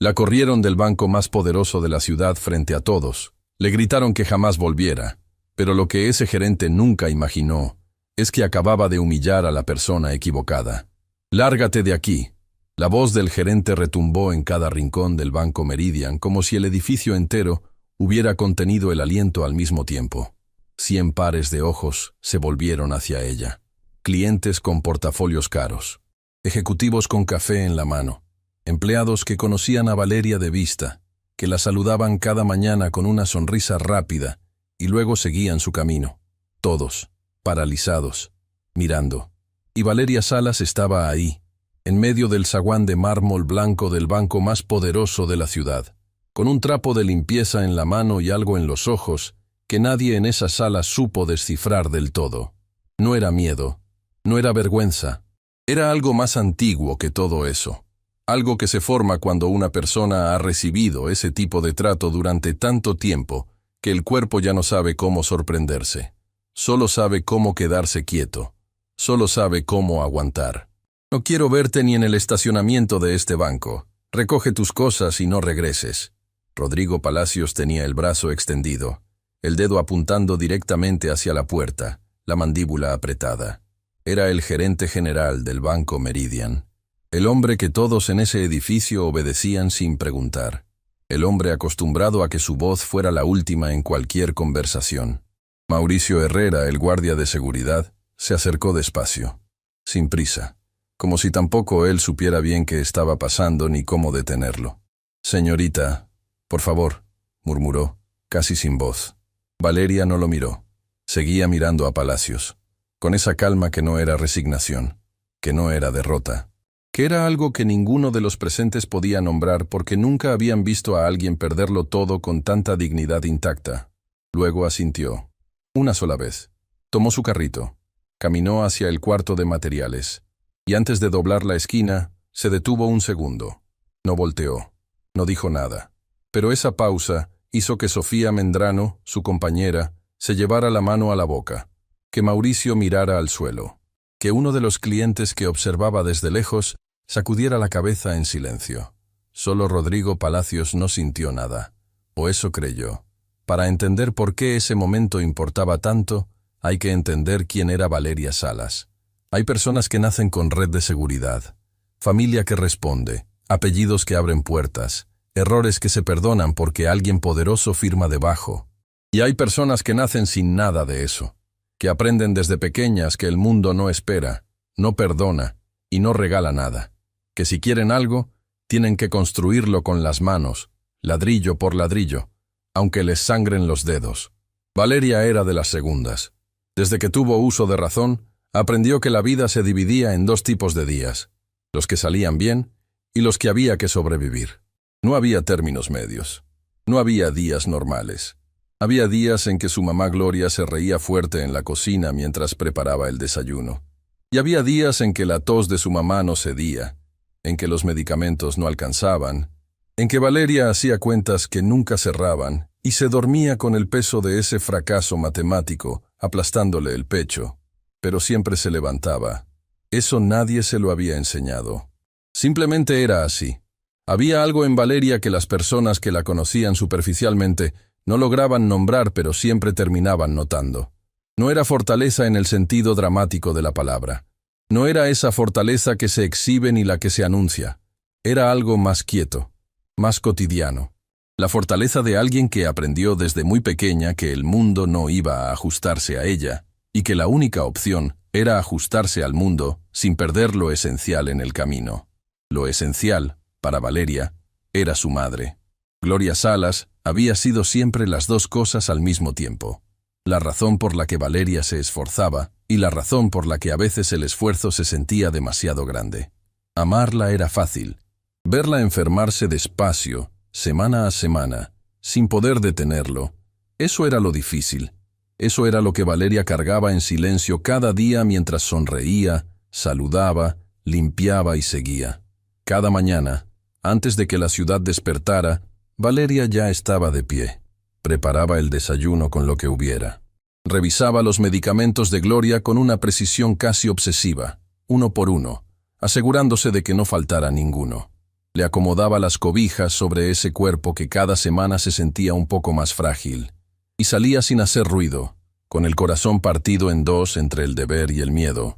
La corrieron del banco más poderoso de la ciudad frente a todos. Le gritaron que jamás volviera, pero lo que ese gerente nunca imaginó es que acababa de humillar a la persona equivocada. «Lárgate de aquí». La voz del gerente retumbó en cada rincón del Banco Meridian como si el edificio entero hubiera contenido el aliento al mismo tiempo. 100 pares de ojos se volvieron hacia ella. Clientes con portafolios caros, ejecutivos con café en la mano, empleados que conocían a Valeria de vista, que la saludaban cada mañana con una sonrisa rápida y luego seguían su camino. Todos, paralizados, mirando. Y Valeria Salas estaba ahí, en medio del zaguán de mármol blanco del banco más poderoso de la ciudad, con un trapo de limpieza en la mano y algo en los ojos que nadie en esa sala supo descifrar del todo. No era miedo, no era vergüenza, era algo más antiguo que todo eso. Algo que se forma cuando una persona ha recibido ese tipo de trato durante tanto tiempo que el cuerpo ya no sabe cómo sorprenderse. Solo sabe cómo quedarse quieto. Solo sabe cómo aguantar. «No quiero verte ni en el estacionamiento de este banco. Recoge tus cosas y no regreses». Rodrigo Palacios tenía el brazo extendido, el dedo apuntando directamente hacia la puerta, la mandíbula apretada. Era el gerente general del Banco Meridian. El hombre que todos en ese edificio obedecían sin preguntar. El hombre acostumbrado a que su voz fuera la última en cualquier conversación. Mauricio Herrera, el guardia de seguridad, se acercó despacio, sin prisa, como si tampoco él supiera bien qué estaba pasando ni cómo detenerlo. «Señorita, por favor», murmuró, casi sin voz. Valeria no lo miró. Seguía mirando a Palacios, con esa calma que no era resignación, que no era derrota, que era algo que ninguno de los presentes podía nombrar porque nunca habían visto a alguien perderlo todo con tanta dignidad intacta. Luego asintió. Una sola vez. Tomó su carrito, caminó hacia el cuarto de materiales, y antes de doblar la esquina, se detuvo un segundo. No volteó, no dijo nada. Pero esa pausa hizo que Sofía Mendrano, su compañera, se llevara la mano a la boca, que Mauricio mirara al suelo, que uno de los clientes que observaba desde lejos sacudiera la cabeza en silencio. Solo Rodrigo Palacios no sintió nada, o eso creyó. Para entender por qué ese momento importaba tanto, hay que entender quién era Valeria Salas. Hay personas que nacen con red de seguridad, familia que responde, apellidos que abren puertas, errores que se perdonan porque alguien poderoso firma debajo. Y hay personas que nacen sin nada de eso, que aprenden desde pequeñas que el mundo no espera, no perdona y no regala nada, que si quieren algo, tienen que construirlo con las manos, ladrillo por ladrillo, aunque les sangren los dedos. Valeria era de las segundas. Desde que tuvo uso de razón, aprendió que la vida se dividía en dos tipos de días, los que salían bien y los que había que sobrevivir. No había términos medios. No había días normales. Había días en que su mamá Gloria se reía fuerte en la cocina mientras preparaba el desayuno. Y había días en que la tos de su mamá no cedía, en que los medicamentos no alcanzaban, en que Valeria hacía cuentas que nunca cerraban y se dormía con el peso de ese fracaso matemático aplastándole el pecho, pero siempre se levantaba. Eso nadie se lo había enseñado. Simplemente era así. Había algo en Valeria que las personas que la conocían superficialmente no lograban nombrar, pero siempre terminaban notando. No era fortaleza en el sentido dramático de la palabra. No era esa fortaleza que se exhibe ni la que se anuncia. Era algo más quieto, más cotidiano. La fortaleza de alguien que aprendió desde muy pequeña que el mundo no iba a ajustarse a ella, y que la única opción era ajustarse al mundo sin perder lo esencial en el camino. Lo esencial, para Valeria, era su madre. Gloria Salas había sido siempre las dos cosas al mismo tiempo. La razón por la que Valeria se esforzaba y la razón por la que a veces el esfuerzo se sentía demasiado grande. Amarla era fácil. Verla enfermarse despacio, semana a semana, sin poder detenerlo, eso era lo difícil. Eso era lo que Valeria cargaba en silencio cada día mientras sonreía, saludaba, limpiaba y seguía. Cada mañana, antes de que la ciudad despertara, Valeria ya estaba de pie. Preparaba el desayuno con lo que hubiera. Revisaba los medicamentos de Gloria con una precisión casi obsesiva, uno por uno, asegurándose de que no faltara ninguno. Le acomodaba las cobijas sobre ese cuerpo que cada semana se sentía un poco más frágil, y salía sin hacer ruido, con el corazón partido en dos entre el deber y el miedo.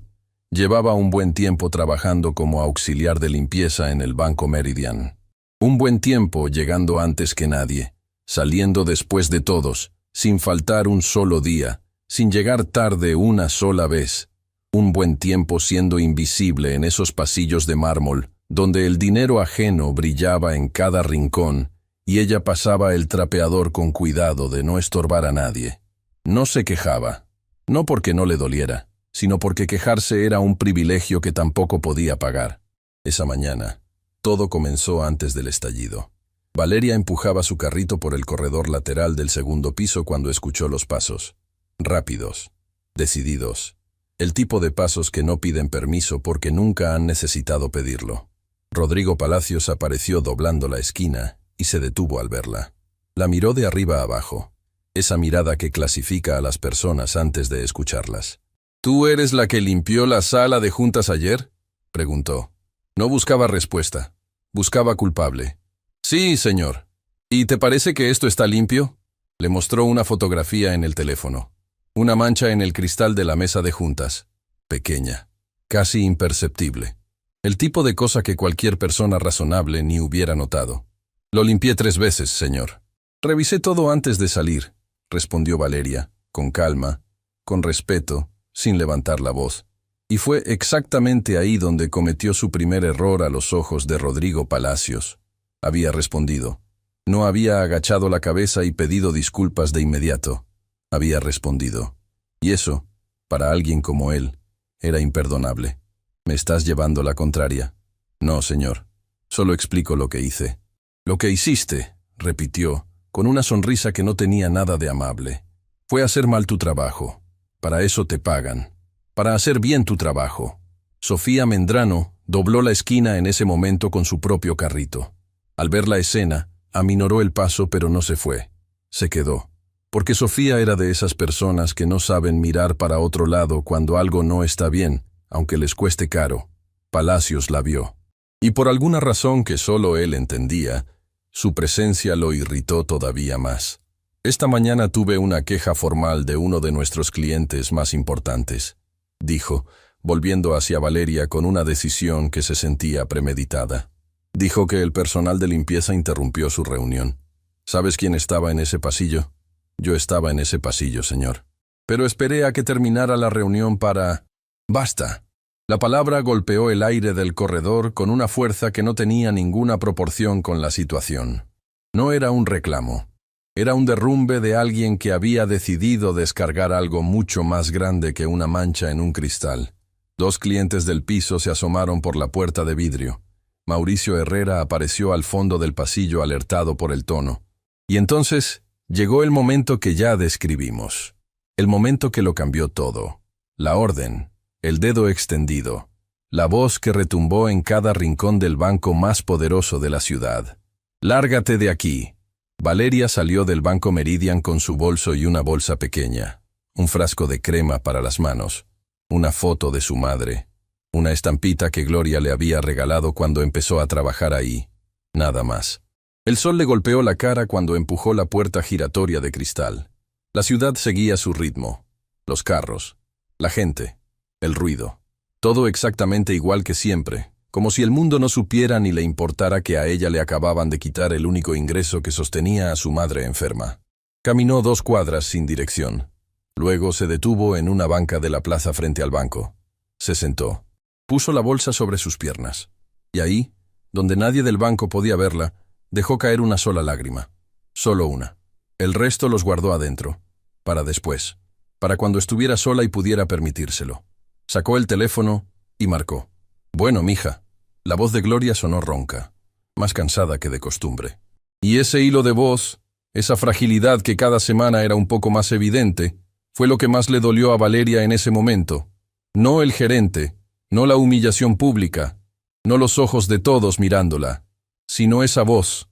Llevaba un buen tiempo trabajando como auxiliar de limpieza en el Banco Meridian. Un buen tiempo llegando antes que nadie, saliendo después de todos, sin faltar un solo día, sin llegar tarde una sola vez. Un buen tiempo siendo invisible en esos pasillos de mármol, donde el dinero ajeno brillaba en cada rincón, y ella pasaba el trapeador con cuidado de no estorbar a nadie. No se quejaba, no porque no le doliera, sino porque quejarse era un privilegio que tampoco podía pagar. Esa mañana, todo comenzó antes del estallido. Valeria empujaba su carrito por el corredor lateral del segundo piso cuando escuchó los pasos. Rápidos, decididos. El tipo de pasos que no piden permiso porque nunca han necesitado pedirlo. Rodrigo Palacios apareció doblando la esquina y se detuvo al verla. La miró de arriba a abajo, esa mirada que clasifica a las personas antes de escucharlas. ¿Tú eres la que limpió la sala de juntas ayer?, preguntó. No buscaba respuesta, buscaba culpable. Sí, señor. ¿Y te parece que esto está limpio? Le mostró una fotografía en el teléfono. Una mancha en el cristal de la mesa de juntas. Pequeña, casi imperceptible. El tipo de cosa que cualquier persona razonable ni hubiera notado. Lo limpié 3 veces, señor. Revisé todo antes de salir, respondió Valeria, con calma, con respeto, sin levantar la voz. Y fue exactamente ahí donde cometió su primer error a los ojos de Rodrigo Palacios. Había respondido. No había agachado la cabeza y pedido disculpas de inmediato. Había respondido. Y eso, para alguien como él, era imperdonable. ¿Me estás llevando la contraria? No, señor. Solo explico lo que hice. Lo que hiciste, repitió, con una sonrisa que no tenía nada de amable, fue hacer mal tu trabajo. Para eso te pagan. Para hacer bien tu trabajo. Sofía Mendrano dobló la esquina en ese momento con su propio carrito. Al ver la escena, aminoró el paso pero no se fue. Se quedó. Porque Sofía era de esas personas que no saben mirar para otro lado cuando algo no está bien, aunque les cueste caro. Palacios la vio. Y por alguna razón que solo él entendía, su presencia lo irritó todavía más. Esta mañana tuve una queja formal de uno de nuestros clientes más importantes, dijo, volviendo hacia Valeria con una decisión que se sentía premeditada. Dijo que el personal de limpieza interrumpió su reunión. ¿Sabes quién estaba en ese pasillo? Yo estaba en ese pasillo, señor. Pero esperé a que terminara la reunión para... ¡Basta! La palabra golpeó el aire del corredor con una fuerza que no tenía ninguna proporción con la situación. No era un reclamo. Era un derrumbe de alguien que había decidido descargar algo mucho más grande que una mancha en un cristal. 2 clientes del piso se asomaron por la puerta de vidrio. Mauricio Herrera apareció al fondo del pasillo alertado por el tono. Y entonces llegó el momento que ya describimos. El momento que lo cambió todo. La orden, el dedo extendido, la voz que retumbó en cada rincón del banco más poderoso de la ciudad. «Lárgate de aquí». Valeria salió del Banco Meridian con su bolso y una bolsa pequeña, un frasco de crema para las manos, una foto de su madre, una estampita que Gloria le había regalado cuando empezó a trabajar ahí. Nada más. El sol le golpeó la cara cuando empujó la puerta giratoria de cristal. La ciudad seguía su ritmo. Los carros, la gente, el ruido. Todo exactamente igual que siempre, como si el mundo no supiera ni le importara que a ella le acababan de quitar el único ingreso que sostenía a su madre enferma. Caminó 2 cuadras sin dirección. Luego se detuvo en una banca de la plaza frente al banco. Se sentó. Puso la bolsa sobre sus piernas. Y ahí, donde nadie del banco podía verla, dejó caer una sola lágrima. Solo una. El resto los guardó adentro. Para después. Para cuando estuviera sola y pudiera permitírselo. Sacó el teléfono y marcó. «Bueno, mija». La voz de Gloria sonó ronca, más cansada que de costumbre. Y ese hilo de voz, esa fragilidad que cada semana era un poco más evidente, fue lo que más le dolió a Valeria en ese momento. No el gerente, no la humillación pública, no los ojos de todos mirándola, sino esa voz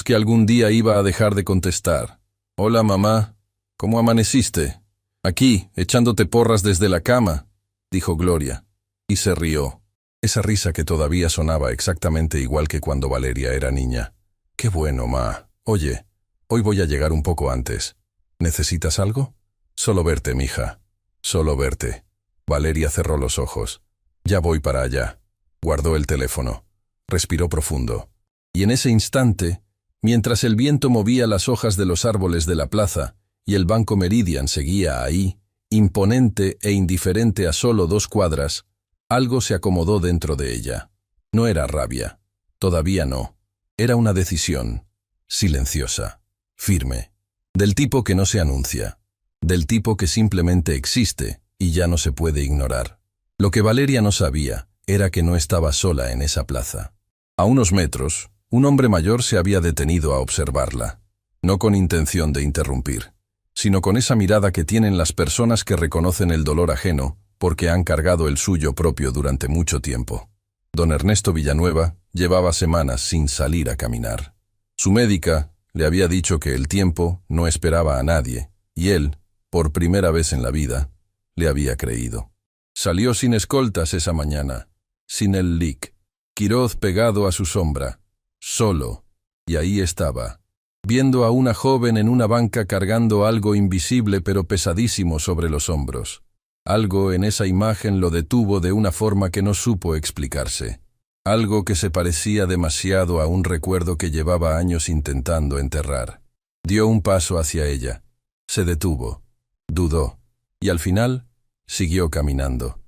que algún día iba a dejar de contestar. «Hola, mamá. ¿Cómo amaneciste?» «Aquí, echándote porras desde la cama», dijo Gloria, y se rió. Esa risa que todavía sonaba exactamente igual que cuando Valeria era niña. «Qué bueno, ma. Oye, hoy voy a llegar un poco antes. ¿Necesitas algo?» «Solo verte, mija. Solo verte». Valeria cerró los ojos. «Ya voy para allá». Guardó el teléfono. Respiró profundo. Y en ese instante, mientras el viento movía las hojas de los árboles de la plaza y el Banco Meridian seguía ahí, imponente e indiferente a solo 2 cuadras, algo se acomodó dentro de ella. No era rabia. Todavía no. Era una decisión. Silenciosa. Firme. Del tipo que no se anuncia. Del tipo que simplemente existe y ya no se puede ignorar. Lo que Valeria no sabía era que no estaba sola en esa plaza. A unos metros, un hombre mayor se había detenido a observarla. No con intención de interrumpir, sino con esa mirada que tienen las personas que reconocen el dolor ajeno porque han cargado el suyo propio durante mucho tiempo. Don Ernesto Villanueva llevaba semanas sin salir a caminar. Su médica le había dicho que el tiempo no esperaba a nadie, y él, por primera vez en la vida, le había creído. Salió sin escoltas esa mañana, sin el lic, Quiroz pegado a su sombra, solo, y ahí estaba, viendo a una joven en una banca cargando algo invisible pero pesadísimo sobre los hombros. Algo en esa imagen lo detuvo de una forma que no supo explicarse. Algo que se parecía demasiado a un recuerdo que llevaba años intentando enterrar. Dio un paso hacia ella. Se detuvo. Dudó. Y al final, siguió caminando.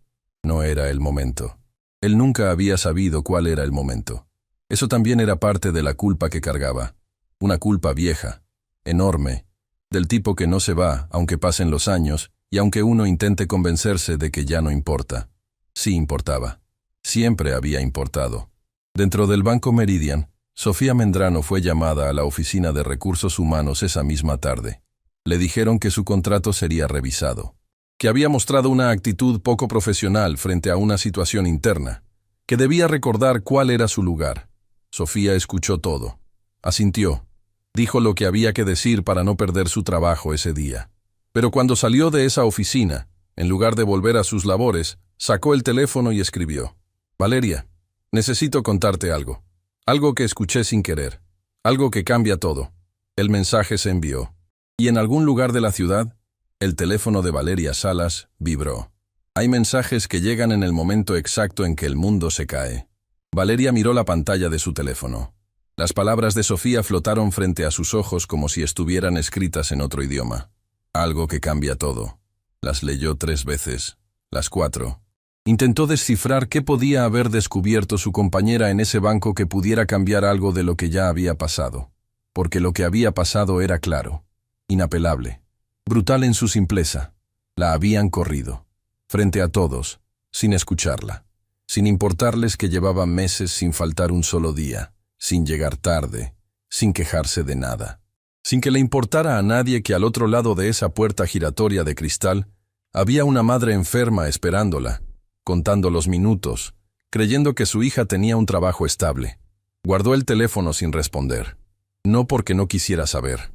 No era el momento. Él nunca había sabido cuál era el momento. Eso también era parte de la culpa que cargaba. Una culpa vieja, enorme, del tipo que no se va aunque pasen los años y aunque uno intente convencerse de que ya no importa. Sí importaba. Siempre había importado. Dentro del Banco Meridian, Sofía Mendrano fue llamada a la Oficina de Recursos Humanos esa misma tarde. Le dijeron que su contrato sería revisado, que había mostrado una actitud poco profesional frente a una situación interna, que debía recordar cuál era su lugar. Sofía escuchó todo. Asintió. Dijo lo que había que decir para no perder su trabajo ese día. Pero cuando salió de esa oficina, en lugar de volver a sus labores, sacó el teléfono y escribió: «Valeria, necesito contarte algo. Algo que escuché sin querer. Algo que cambia todo». El mensaje se envió. Y en algún lugar de la ciudad, el teléfono de Valeria Salas vibró. Hay mensajes que llegan en el momento exacto en que el mundo se cae. Valeria miró la pantalla de su teléfono. Las palabras de Sofía flotaron frente a sus ojos como si estuvieran escritas en otro idioma. Algo que cambia todo. Las leyó 3 veces. Las 4. Intentó descifrar qué podía haber descubierto su compañera en ese banco que pudiera cambiar algo de lo que ya había pasado. Porque lo que había pasado era claro, inapelable, brutal en su simpleza. La habían corrido, frente a todos, sin escucharla, sin importarles que llevaba meses sin faltar un solo día, sin llegar tarde, sin quejarse de nada. Sin que le importara a nadie que al otro lado de esa puerta giratoria de cristal había una madre enferma esperándola, contando los minutos, creyendo que su hija tenía un trabajo estable. Guardó el teléfono sin responder, no porque no quisiera saber,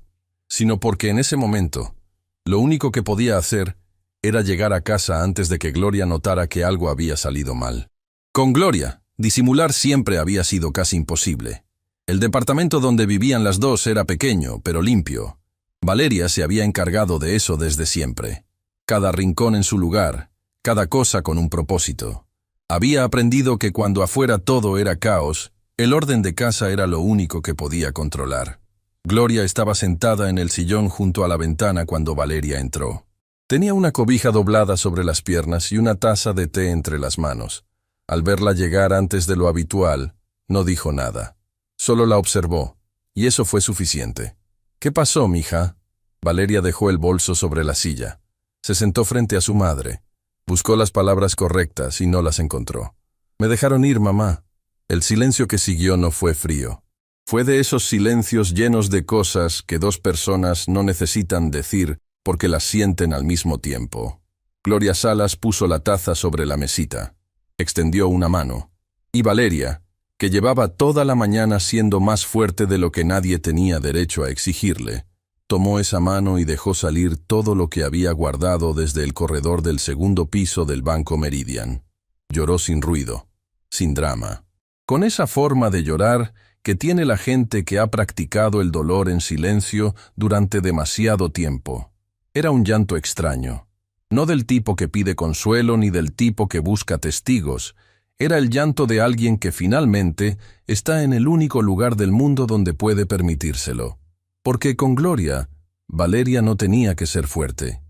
sino porque en ese momento, lo único que podía hacer era llegar a casa antes de que Gloria notara que algo había salido mal. Con Gloria, disimular siempre había sido casi imposible. El departamento donde vivían las dos era pequeño, pero limpio. Valeria se había encargado de eso desde siempre. Cada rincón en su lugar, cada cosa con un propósito. Había aprendido que cuando afuera todo era caos, el orden de casa era lo único que podía controlar. Gloria estaba sentada en el sillón junto a la ventana cuando Valeria entró. Tenía una cobija doblada sobre las piernas y una taza de té entre las manos. Al verla llegar antes de lo habitual, no dijo nada. Solo la observó, y eso fue suficiente. «¿Qué pasó, mija?» Valeria dejó el bolso sobre la silla. Se sentó frente a su madre. Buscó las palabras correctas y no las encontró. «Me dejaron ir, mamá». El silencio que siguió no fue frío. Fue de esos silencios llenos de cosas que 2 personas no necesitan decir porque las sienten al mismo tiempo. Gloria Salas puso la taza sobre la mesita. Extendió una mano. Y Valeria, que llevaba toda la mañana siendo más fuerte de lo que nadie tenía derecho a exigirle, tomó esa mano y dejó salir todo lo que había guardado desde el corredor del 2º piso del Banco Meridian. Lloró sin ruido. sin drama. Con esa forma de llorar que tiene la gente que ha practicado el dolor en silencio durante demasiado tiempo. Era un llanto extraño. No del tipo que pide consuelo ni del tipo que busca testigos. Era el llanto de alguien que finalmente está en el único lugar del mundo donde puede permitírselo. Porque con Gloria, Valeria no tenía que ser fuerte.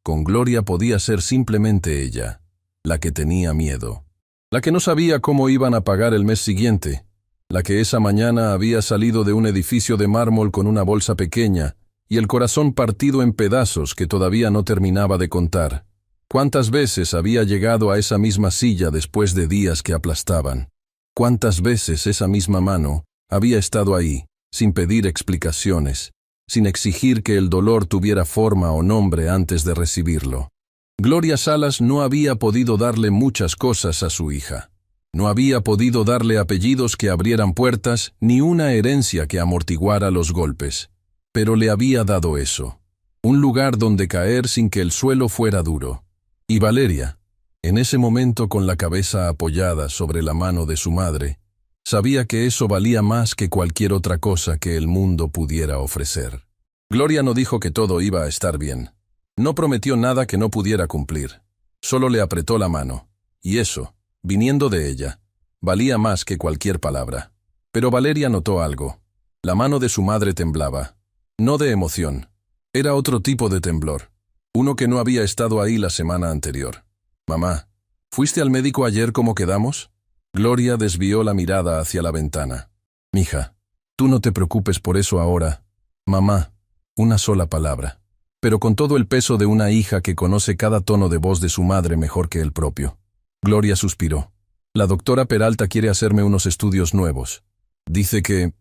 Con Gloria podía ser simplemente ella, la que tenía miedo. La que no sabía cómo iban a pagar el mes siguiente. La que esa mañana había salido de un edificio de mármol con una bolsa pequeña y el corazón partido en pedazos que todavía no terminaba de contar. ¿Cuántas veces había llegado a esa misma silla después de días que aplastaban? ¿Cuántas veces esa misma mano había estado ahí, sin pedir explicaciones, sin exigir que el dolor tuviera forma o nombre antes de recibirlo? Gloria Salas no había podido darle muchas cosas a su hija. No había podido darle apellidos que abrieran puertas, ni una herencia que amortiguara los golpes. Pero le había dado eso. Un lugar donde caer sin que el suelo fuera duro. Y Valeria, en ese momento con la cabeza apoyada sobre la mano de su madre, sabía que eso valía más que cualquier otra cosa que el mundo pudiera ofrecer. Gloria no dijo que todo iba a estar bien. No prometió nada que no pudiera cumplir. Solo le apretó la mano. Y eso, viniendo de ella, valía más que cualquier palabra. Pero Valeria notó algo. La mano de su madre temblaba. No de emoción. Era otro tipo de temblor. Uno que no había estado ahí la semana anterior. «Mamá, ¿fuiste al médico ayer como quedamos?» Gloria desvió la mirada hacia la ventana. «Mija, tú no te preocupes por eso ahora. Mamá, una sola palabra. Pero con todo el peso de una hija que conoce cada tono de voz de su madre mejor que el propio». Gloria suspiró. «La doctora Peralta quiere hacerme unos estudios nuevos. Dice que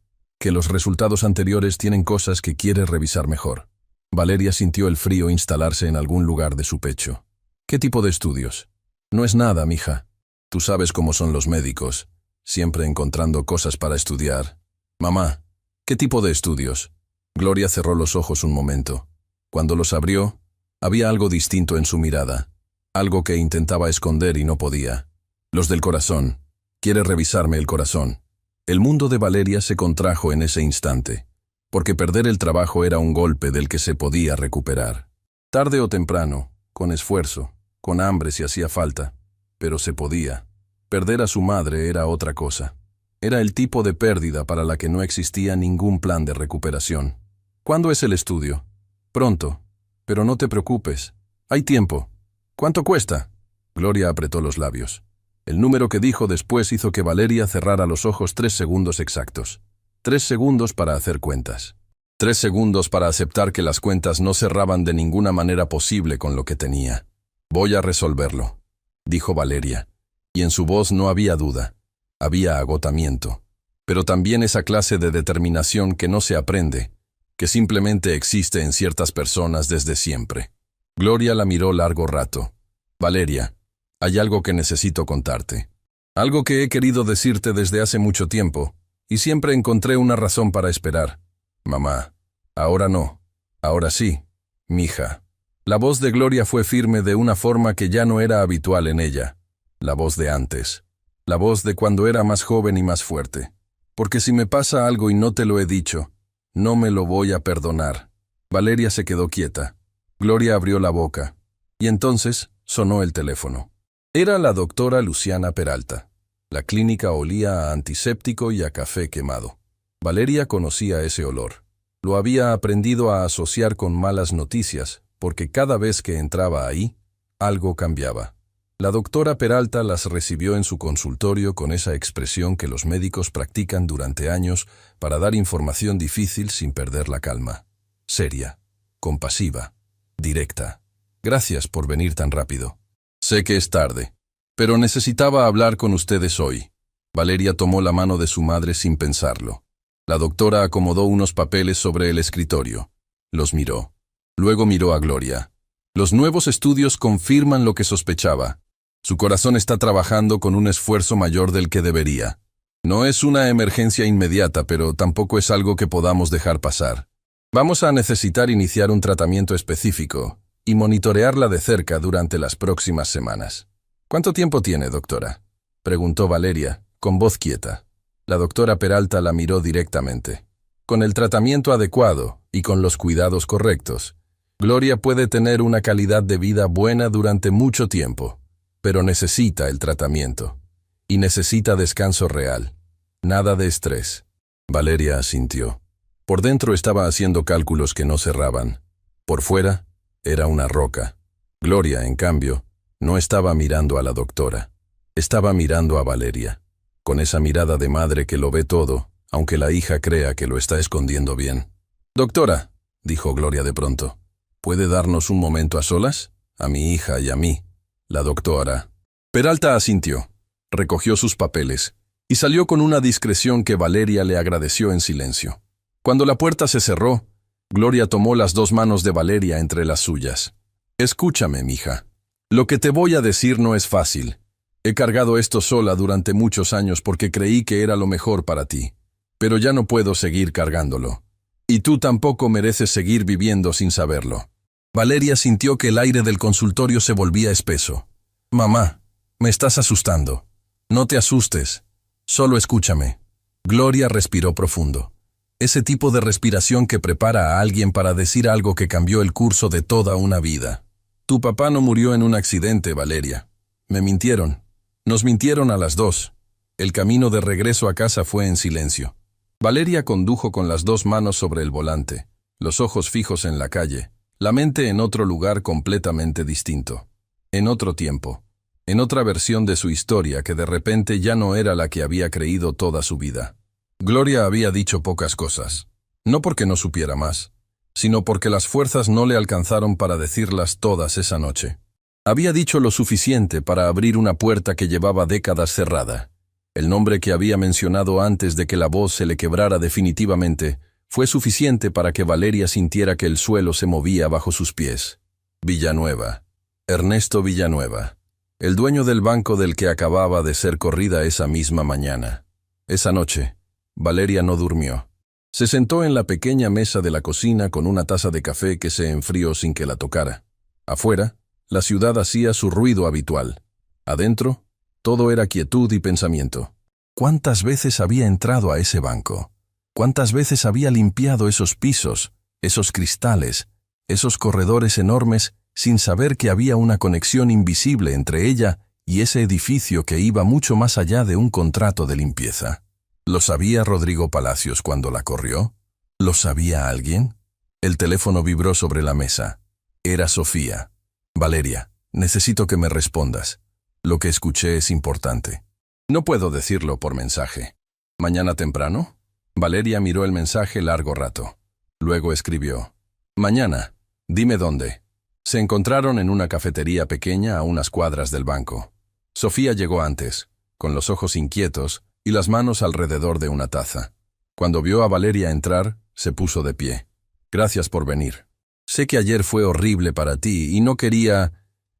los resultados anteriores tienen cosas que quiere revisar mejor». Valeria sintió el frío instalarse en algún lugar de su pecho. «¿Qué tipo de estudios?» «No es nada, mija. Tú sabes cómo son los médicos, siempre encontrando cosas para estudiar». «Mamá, ¿qué tipo de estudios?» Gloria cerró los ojos un momento. Cuando los abrió, había algo distinto en su mirada. Algo que intentaba esconder y no podía. «Los del corazón. Quiere revisarme el corazón». El mundo de Valeria se contrajo en ese instante, porque perder el trabajo era un golpe del que se podía recuperar. Tarde o temprano, con esfuerzo, con hambre si hacía falta, pero se podía. Perder a su madre era otra cosa. Era el tipo de pérdida para la que no existía ningún plan de recuperación. «¿Cuándo es el estudio?» «Pronto. Pero no te preocupes. Hay tiempo». «¿Cuánto cuesta?» Gloria apretó los labios. El número que dijo después hizo que Valeria cerrara los ojos 3 segundos exactos. 3 segundos para hacer cuentas. 3 segundos para aceptar que las cuentas no cerraban de ninguna manera posible con lo que tenía. «Voy a resolverlo», dijo Valeria. Y en su voz no había duda. Había agotamiento. Pero también esa clase de determinación que no se aprende, que simplemente existe en ciertas personas desde siempre. Gloria la miró largo rato. «Valeria, hay algo que necesito contarte. Algo que he querido decirte desde hace mucho tiempo, y siempre encontré una razón para esperar. Mamá, ahora no, ahora sí, mija». La voz de Gloria fue firme de una forma que ya no era habitual en ella. La voz de antes. La voz de cuando era más joven y más fuerte. «Porque si me pasa algo y no te lo he dicho, no me lo voy a perdonar». Valeria se quedó quieta. Gloria abrió la boca. Y entonces sonó el teléfono. Era la doctora Luciana Peralta. La clínica olía a antiséptico y a café quemado. Valeria conocía ese olor. Lo había aprendido a asociar con malas noticias, porque cada vez que entraba ahí, algo cambiaba. La doctora Peralta las recibió en su consultorio con esa expresión que los médicos practican durante años para dar información difícil sin perder la calma. Seria, compasiva, directa. «Gracias por venir tan rápido. Sé que es tarde, pero necesitaba hablar con ustedes hoy». Valeria tomó la mano de su madre sin pensarlo. La doctora acomodó unos papeles sobre el escritorio. Los miró. Luego miró a Gloria. «Los nuevos estudios confirman lo que sospechaba. Su corazón está trabajando con un esfuerzo mayor del que debería. No es una emergencia inmediata, pero tampoco es algo que podamos dejar pasar. Vamos a necesitar iniciar un tratamiento específico y monitorearla de cerca durante las próximas semanas». «¿Cuánto tiempo tiene, doctora?» preguntó Valeria, con voz quieta. La doctora Peralta la miró directamente. Con el tratamiento adecuado y con los cuidados correctos, Gloria puede tener una calidad de vida buena durante mucho tiempo, pero necesita el tratamiento. Y necesita descanso real. Nada de estrés. Valeria asintió. Por dentro estaba haciendo cálculos que no cerraban. Por fuera, era una roca. Gloria, en cambio, no estaba mirando a la doctora. Estaba mirando a Valeria, con esa mirada de madre que lo ve todo, aunque la hija crea que lo está escondiendo bien. «Doctora», dijo Gloria de pronto, «¿puede darnos un momento a solas? A mi hija y a mí». La doctora. Peralta asintió, recogió sus papeles y salió con una discreción que Valeria le agradeció en silencio. Cuando la puerta se cerró, Gloria tomó las dos manos de Valeria entre las suyas. «Escúchame, mija. Lo que te voy a decir no es fácil. He cargado esto sola durante muchos años porque creí que era lo mejor para ti. Pero ya no puedo seguir cargándolo. Y tú tampoco mereces seguir viviendo sin saberlo». Valeria sintió que el aire del consultorio se volvía espeso. «Mamá, me estás asustando. No te asustes. Solo escúchame». Gloria respiró profundo. Ese tipo de respiración que prepara a alguien para decir algo que cambió el curso de toda una vida. «Tu papá no murió en un accidente, Valeria. Me mintieron. Nos mintieron a las dos. El camino de regreso a casa fue en silencio». Valeria condujo con las dos manos sobre el volante, los ojos fijos en la calle, la mente en otro lugar completamente distinto. En otro tiempo. En otra versión de su historia que de repente ya no era la que había creído toda su vida. Gloria había dicho pocas cosas. No porque no supiera más, sino porque las fuerzas no le alcanzaron para decirlas todas esa noche. Había dicho lo suficiente para abrir una puerta que llevaba décadas cerrada. El nombre que había mencionado antes de que la voz se le quebrara definitivamente fue suficiente para que Valeria sintiera que el suelo se movía bajo sus pies. Villanueva. Ernesto Villanueva. El dueño del banco del que acababa de ser corrida esa misma mañana. Esa noche, Valeria no durmió. Se sentó en la pequeña mesa de la cocina con una taza de café que se enfrió sin que la tocara. Afuera, la ciudad hacía su ruido habitual. Adentro, todo era quietud y pensamiento. ¿Cuántas veces había entrado a ese banco? ¿Cuántas veces había limpiado esos pisos, esos cristales, esos corredores enormes, sin saber que había una conexión invisible entre ella y ese edificio que iba mucho más allá de un contrato de limpieza? ¿Lo sabía Rodrigo Palacios cuando la corrió? ¿Lo sabía alguien? El teléfono vibró sobre la mesa. Era Sofía. «Valeria, necesito que me respondas. Lo que escuché es importante». «No puedo decirlo por mensaje». «¿Mañana temprano?» Valeria miró el mensaje largo rato. Luego escribió. «Mañana. Dime dónde». Se encontraron en una cafetería pequeña a unas cuadras del banco. Sofía llegó antes, con los ojos inquietos y las manos alrededor de una taza. Cuando vio a Valeria entrar, se puso de pie. «Gracias por venir. Sé que ayer fue horrible para ti y no quería...»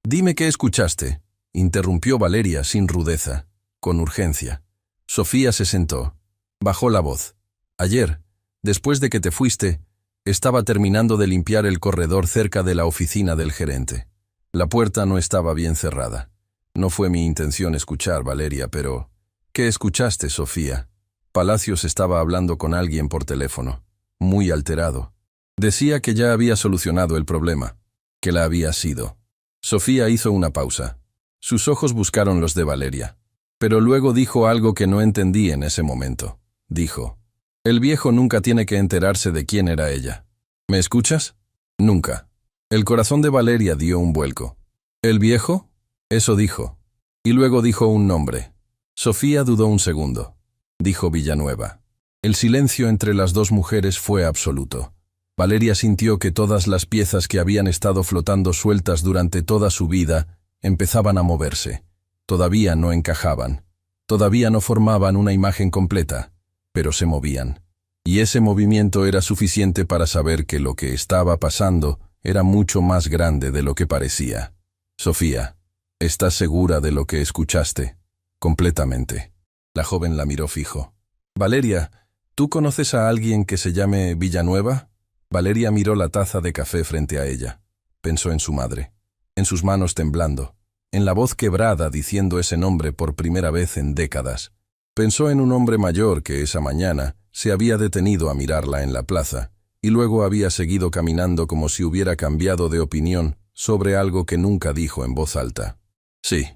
«Dime qué escuchaste», interrumpió Valeria sin rudeza, con urgencia. Sofía se sentó. Bajó la voz. «Ayer, después de que te fuiste, estaba terminando de limpiar el corredor cerca de la oficina del gerente. La puerta no estaba bien cerrada. No fue mi intención escuchar, Valeria, pero... ¿Qué escuchaste, Sofía?» Palacios estaba hablando con alguien por teléfono, muy alterado. Decía que ya había solucionado el problema, que la había sido. Sofía hizo una pausa. Sus ojos buscaron los de Valeria. Pero luego dijo algo que no entendí en ese momento. Dijo: «El viejo nunca tiene que enterarse de quién era ella». «¿Me escuchas?» «Nunca». El corazón de Valeria dio un vuelco. «¿El viejo?» Eso dijo. Y luego dijo un nombre. Sofía dudó un segundo. Dijo Villanueva. El silencio entre las dos mujeres fue absoluto. Valeria sintió que todas las piezas que habían estado flotando sueltas durante toda su vida empezaban a moverse. Todavía no encajaban. Todavía no formaban una imagen completa, pero se movían. Y ese movimiento era suficiente para saber que lo que estaba pasando era mucho más grande de lo que parecía. «Sofía, ¿estás segura de lo que escuchaste?» «Completamente». La joven la miró fijo. «Valeria, ¿tú conoces a alguien que se llame Villanueva?» Valeria miró la taza de café frente a ella. Pensó en su madre, en sus manos temblando, en la voz quebrada diciendo ese nombre por primera vez en décadas. Pensó en un hombre mayor que esa mañana se había detenido a mirarla en la plaza, y luego había seguido caminando como si hubiera cambiado de opinión sobre algo que nunca dijo en voz alta. Sí,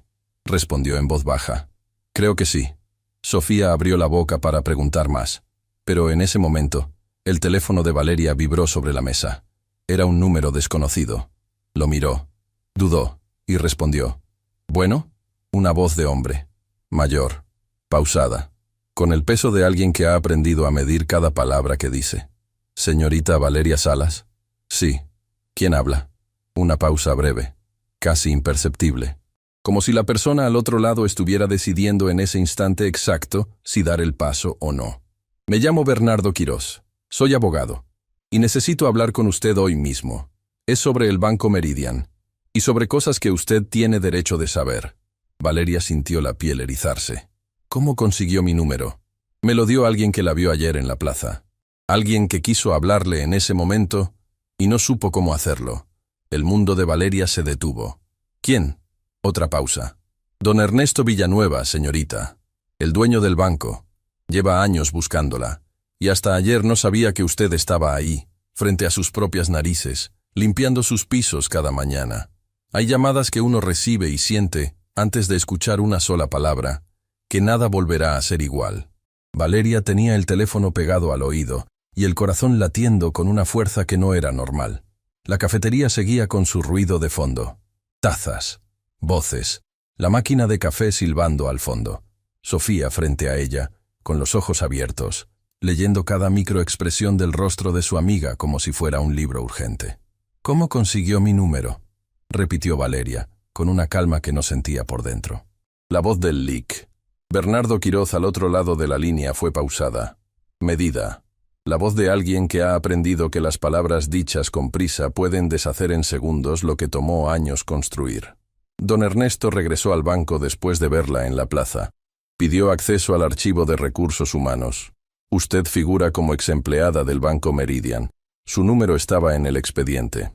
respondió en voz baja. Creo que sí. Sofía abrió la boca para preguntar más, pero en ese momento, el teléfono de Valeria vibró sobre la mesa. Era un número desconocido. Lo miró, dudó y respondió. ¿Bueno? Una voz de hombre, mayor, pausada, con el peso de alguien que ha aprendido a medir cada palabra que dice. ¿Señorita Valeria Salas? Sí. ¿Quién habla? Una pausa breve, casi imperceptible, como si la persona al otro lado estuviera decidiendo en ese instante exacto si dar el paso o no. Me llamo Bernardo Quirós, soy abogado, y necesito hablar con usted hoy mismo. Es sobre el Banco Meridian, y sobre cosas que usted tiene derecho de saber. Valeria sintió la piel erizarse. ¿Cómo consiguió mi número? Me lo dio alguien que la vio ayer en la plaza. Alguien que quiso hablarle en ese momento y no supo cómo hacerlo. El mundo de Valeria se detuvo. ¿Quién? Otra pausa. Don Ernesto Villanueva, señorita. El dueño del banco. Lleva años buscándola. Y hasta ayer no sabía que usted estaba ahí, frente a sus propias narices, limpiando sus pisos cada mañana. Hay llamadas que uno recibe y siente, antes de escuchar una sola palabra, que nada volverá a ser igual. Valeria tenía el teléfono pegado al oído, y el corazón latiendo con una fuerza que no era normal. La cafetería seguía con su ruido de fondo. Tazas, voces, la máquina de café silbando al fondo. Sofía frente a ella, con los ojos abiertos, leyendo cada microexpresión del rostro de su amiga como si fuera un libro urgente. ¿Cómo consiguió mi número?, repitió Valeria, con una calma que no sentía por dentro. La voz del LIC. Bernardo Quirós al otro lado de la línea fue pausada, medida. La voz de alguien que ha aprendido que las palabras dichas con prisa pueden deshacer en segundos lo que tomó años construir. Don Ernesto regresó al banco después de verla en la plaza. Pidió acceso al archivo de recursos humanos. Usted figura como exempleada del Banco Meridian. Su número estaba en el expediente.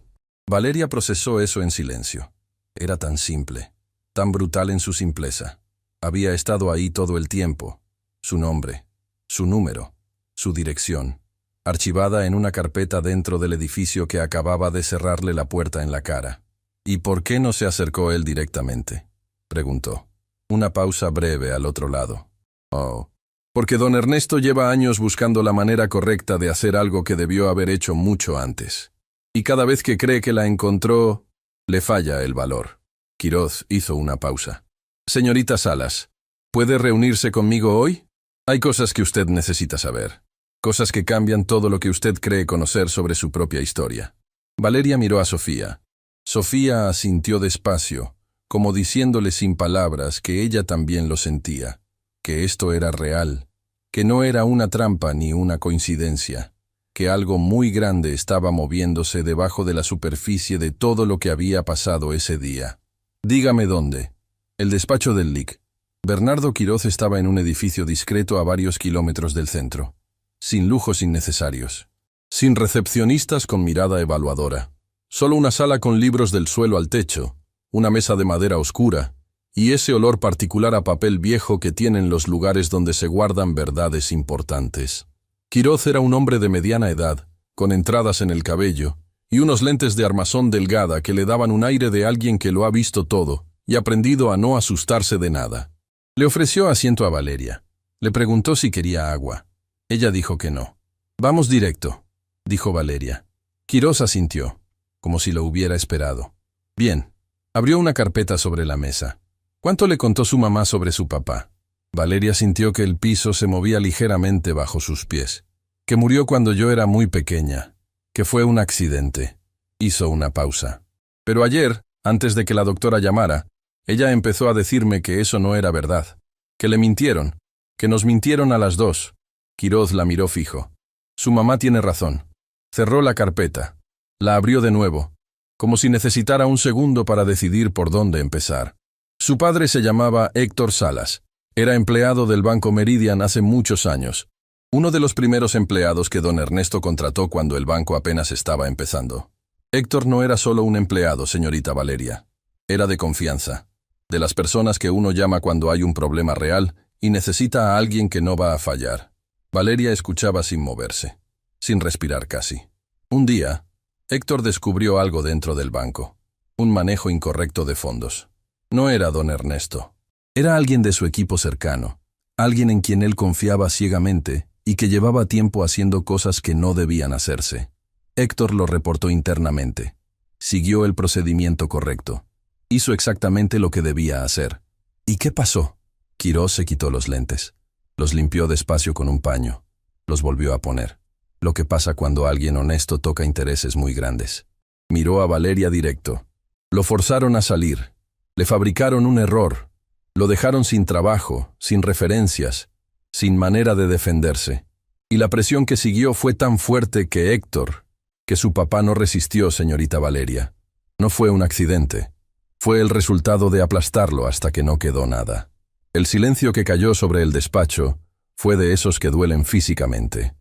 Valeria procesó eso en silencio. Era tan simple, tan brutal en su simpleza. Había estado ahí todo el tiempo. Su nombre, su número, su dirección, archivada en una carpeta dentro del edificio que acababa de cerrarle la puerta en la cara. ¿Y por qué no se acercó él directamente?, preguntó. Una pausa breve al otro lado. Oh, porque don Ernesto lleva años buscando la manera correcta de hacer algo que debió haber hecho mucho antes. Y cada vez que cree que la encontró, le falla el valor. Quirós hizo una pausa. Señorita Salas, ¿puede reunirse conmigo hoy? Hay cosas que usted necesita saber. Cosas que cambian todo lo que usted cree conocer sobre su propia historia. Valeria miró a Sofía. Sofía asintió despacio, como diciéndole sin palabras que ella también lo sentía, que esto era real, que no era una trampa ni una coincidencia, que algo muy grande estaba moviéndose debajo de la superficie de todo lo que había pasado ese día. Dígame dónde. El despacho del LIC. Bernardo Quirós estaba en un edificio discreto a varios kilómetros del centro, sin lujos innecesarios, sin recepcionistas con mirada evaluadora, solo una sala con libros del suelo al techo, una mesa de madera oscura, y ese olor particular a papel viejo que tienen los lugares donde se guardan verdades importantes. Quirós era un hombre de mediana edad, con entradas en el cabello, y unos lentes de armazón delgada que le daban un aire de alguien que lo ha visto todo y aprendido a no asustarse de nada. Le ofreció asiento a Valeria. Le preguntó si quería agua. Ella dijo que no. Vamos directo, dijo Valeria. Quirós asintió, como si lo hubiera esperado. Bien. Abrió una carpeta sobre la mesa. ¿Cuánto le contó su mamá sobre su papá? Valeria sintió que el piso se movía ligeramente bajo sus pies. Que murió cuando yo era muy pequeña. Que fue un accidente. Hizo una pausa. Pero ayer, antes de que la doctora llamara, ella empezó a decirme que eso no era verdad. Que le mintieron. Que nos mintieron a las dos. Quirós la miró fijo. Su mamá tiene razón. Cerró la carpeta. La abrió de nuevo, como si necesitara un segundo para decidir por dónde empezar. Su padre se llamaba Héctor Salas. Era empleado del Banco Meridian hace muchos años. Uno de los primeros empleados que don Ernesto contrató cuando el banco apenas estaba empezando. Héctor no era solo un empleado, señorita Valeria. Era de confianza. De las personas que uno llama cuando hay un problema real y necesita a alguien que no va a fallar. Valeria escuchaba sin moverse, sin respirar casi. Un día, Héctor descubrió algo dentro del banco. Un manejo incorrecto de fondos. No era don Ernesto. Era alguien de su equipo cercano. Alguien en quien él confiaba ciegamente y que llevaba tiempo haciendo cosas que no debían hacerse. Héctor lo reportó internamente. Siguió el procedimiento correcto. Hizo exactamente lo que debía hacer. ¿Y qué pasó? Quirós se quitó los lentes. Los limpió despacio con un paño. Los volvió a poner. Lo que pasa cuando alguien honesto toca intereses muy grandes. Miró a Valeria directo. Lo forzaron a salir. Le fabricaron un error. Lo dejaron sin trabajo, sin referencias, sin manera de defenderse. Y la presión que siguió fue tan fuerte que Héctor, que su papá no resistió, señorita Valeria. No fue un accidente. Fue el resultado de aplastarlo hasta que no quedó nada. El silencio que cayó sobre el despacho fue de esos que duelen físicamente.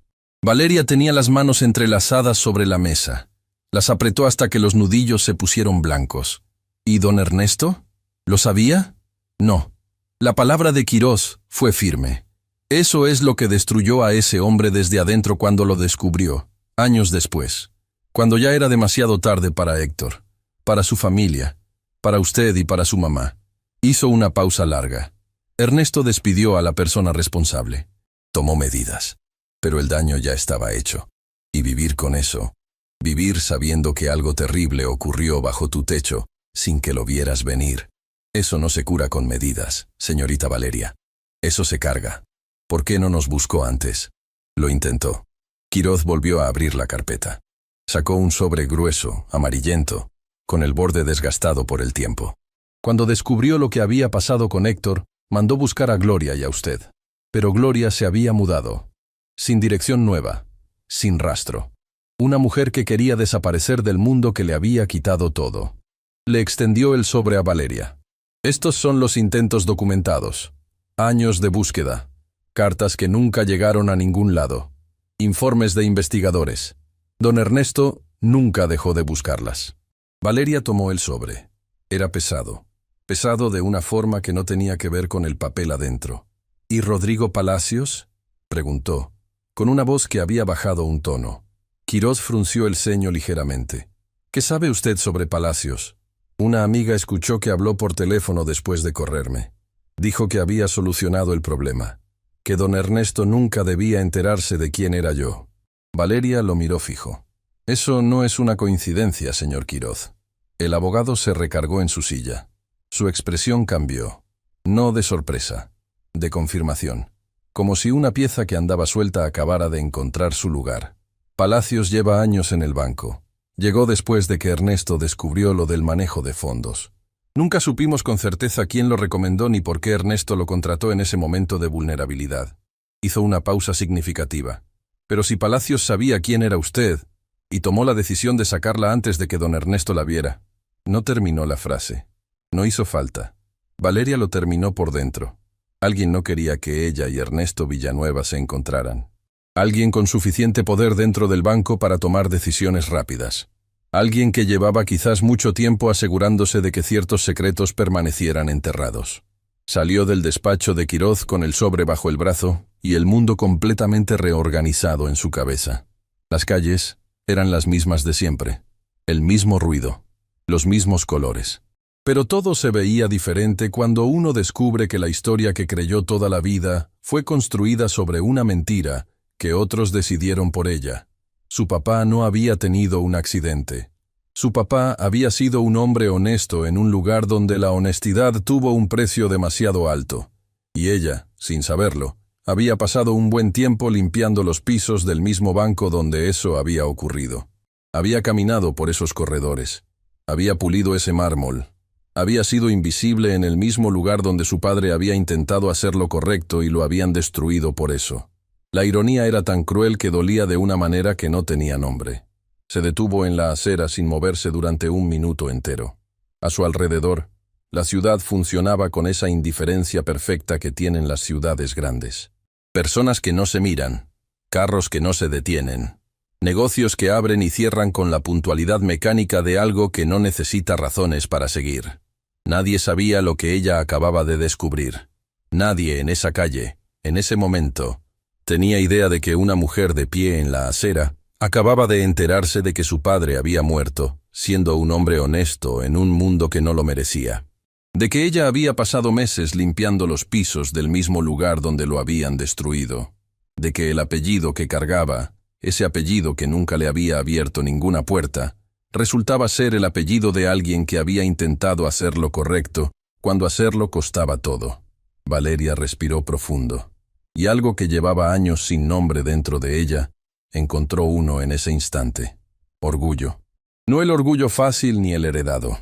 Valeria tenía las manos entrelazadas sobre la mesa. Las apretó hasta que los nudillos se pusieron blancos. ¿Y don Ernesto? ¿Lo sabía? No. La palabra de Quirós fue firme. Eso es lo que destruyó a ese hombre desde adentro cuando lo descubrió, años después, cuando ya era demasiado tarde para Héctor, para su familia, para usted y para su mamá. Hizo una pausa larga. Ernesto despidió a la persona responsable. Tomó medidas. Pero el daño ya estaba hecho. Y vivir con eso, vivir sabiendo que algo terrible ocurrió bajo tu techo, sin que lo vieras venir. Eso no se cura con medidas, señorita Valeria. Eso se carga. ¿Por qué no nos buscó antes? Lo intentó. Quirós volvió a abrir la carpeta. Sacó un sobre grueso, amarillento, con el borde desgastado por el tiempo. Cuando descubrió lo que había pasado con Héctor, mandó buscar a Gloria y a usted. Pero Gloria se había mudado. Sin dirección nueva, sin rastro. Una mujer que quería desaparecer del mundo que le había quitado todo. Le extendió el sobre a Valeria. Estos son los intentos documentados. Años de búsqueda. Cartas que nunca llegaron a ningún lado. Informes de investigadores. Don Ernesto nunca dejó de buscarlas. Valeria tomó el sobre. Era pesado. Pesado de una forma que no tenía que ver con el papel adentro. ¿Y Rodrigo Palacios? Preguntó, con una voz que había bajado un tono. Quirós frunció el ceño ligeramente. ¿Qué sabe usted sobre Palacios? Una amiga escuchó que habló por teléfono después de correrme. Dijo que había solucionado el problema, que don Ernesto nunca debía enterarse de quién era yo. Valeria lo miró fijo. Eso no es una coincidencia, señor Quirós. El abogado se recargó en su silla. Su expresión cambió. No de sorpresa, de confirmación. Como si una pieza que andaba suelta acabara de encontrar su lugar. Palacios lleva años en el banco. Llegó después de que Ernesto descubrió lo del manejo de fondos. Nunca supimos con certeza quién lo recomendó ni por qué Ernesto lo contrató en ese momento de vulnerabilidad. Hizo una pausa significativa. Pero si Palacios sabía quién era usted, y tomó la decisión de sacarla antes de que don Ernesto la viera. No terminó la frase. No hizo falta. Valeria lo terminó por dentro. Alguien no quería que ella y Ernesto Villanueva se encontraran. Alguien con suficiente poder dentro del banco para tomar decisiones rápidas. Alguien que llevaba quizás mucho tiempo asegurándose de que ciertos secretos permanecieran enterrados. Salió del despacho de Quirós con el sobre bajo el brazo y el mundo completamente reorganizado en su cabeza. Las calles eran las mismas de siempre. El mismo ruido. Los mismos colores. Pero todo se veía diferente cuando uno descubre que la historia que creyó toda la vida fue construida sobre una mentira que otros decidieron por ella. Su papá no había tenido un accidente. Su papá había sido un hombre honesto en un lugar donde la honestidad tuvo un precio demasiado alto. Y ella, sin saberlo, había pasado un buen tiempo limpiando los pisos del mismo banco donde eso había ocurrido. Había caminado por esos corredores. Había pulido ese mármol. Había sido invisible en el mismo lugar donde su padre había intentado hacer lo correcto y lo habían destruido por eso. La ironía era tan cruel que dolía de una manera que no tenía nombre. Se detuvo en la acera sin moverse durante un minuto entero. A su alrededor, la ciudad funcionaba con esa indiferencia perfecta que tienen las ciudades grandes. Personas que no se miran, carros que no se detienen, negocios que abren y cierran con la puntualidad mecánica de algo que no necesita razones para seguir. Nadie sabía lo que ella acababa de descubrir. Nadie en esa calle, en ese momento, tenía idea de que una mujer de pie en la acera acababa de enterarse de que su padre había muerto, siendo un hombre honesto en un mundo que no lo merecía. De que ella había pasado meses limpiando los pisos del mismo lugar donde lo habían destruido. De que el apellido que cargaba, ese apellido que nunca le había abierto ninguna puerta, resultaba ser el apellido de alguien que había intentado hacer lo correcto, cuando hacerlo costaba todo. Valeria respiró profundo, y algo que llevaba años sin nombre dentro de ella, encontró uno en ese instante. Orgullo. No el orgullo fácil ni el heredado.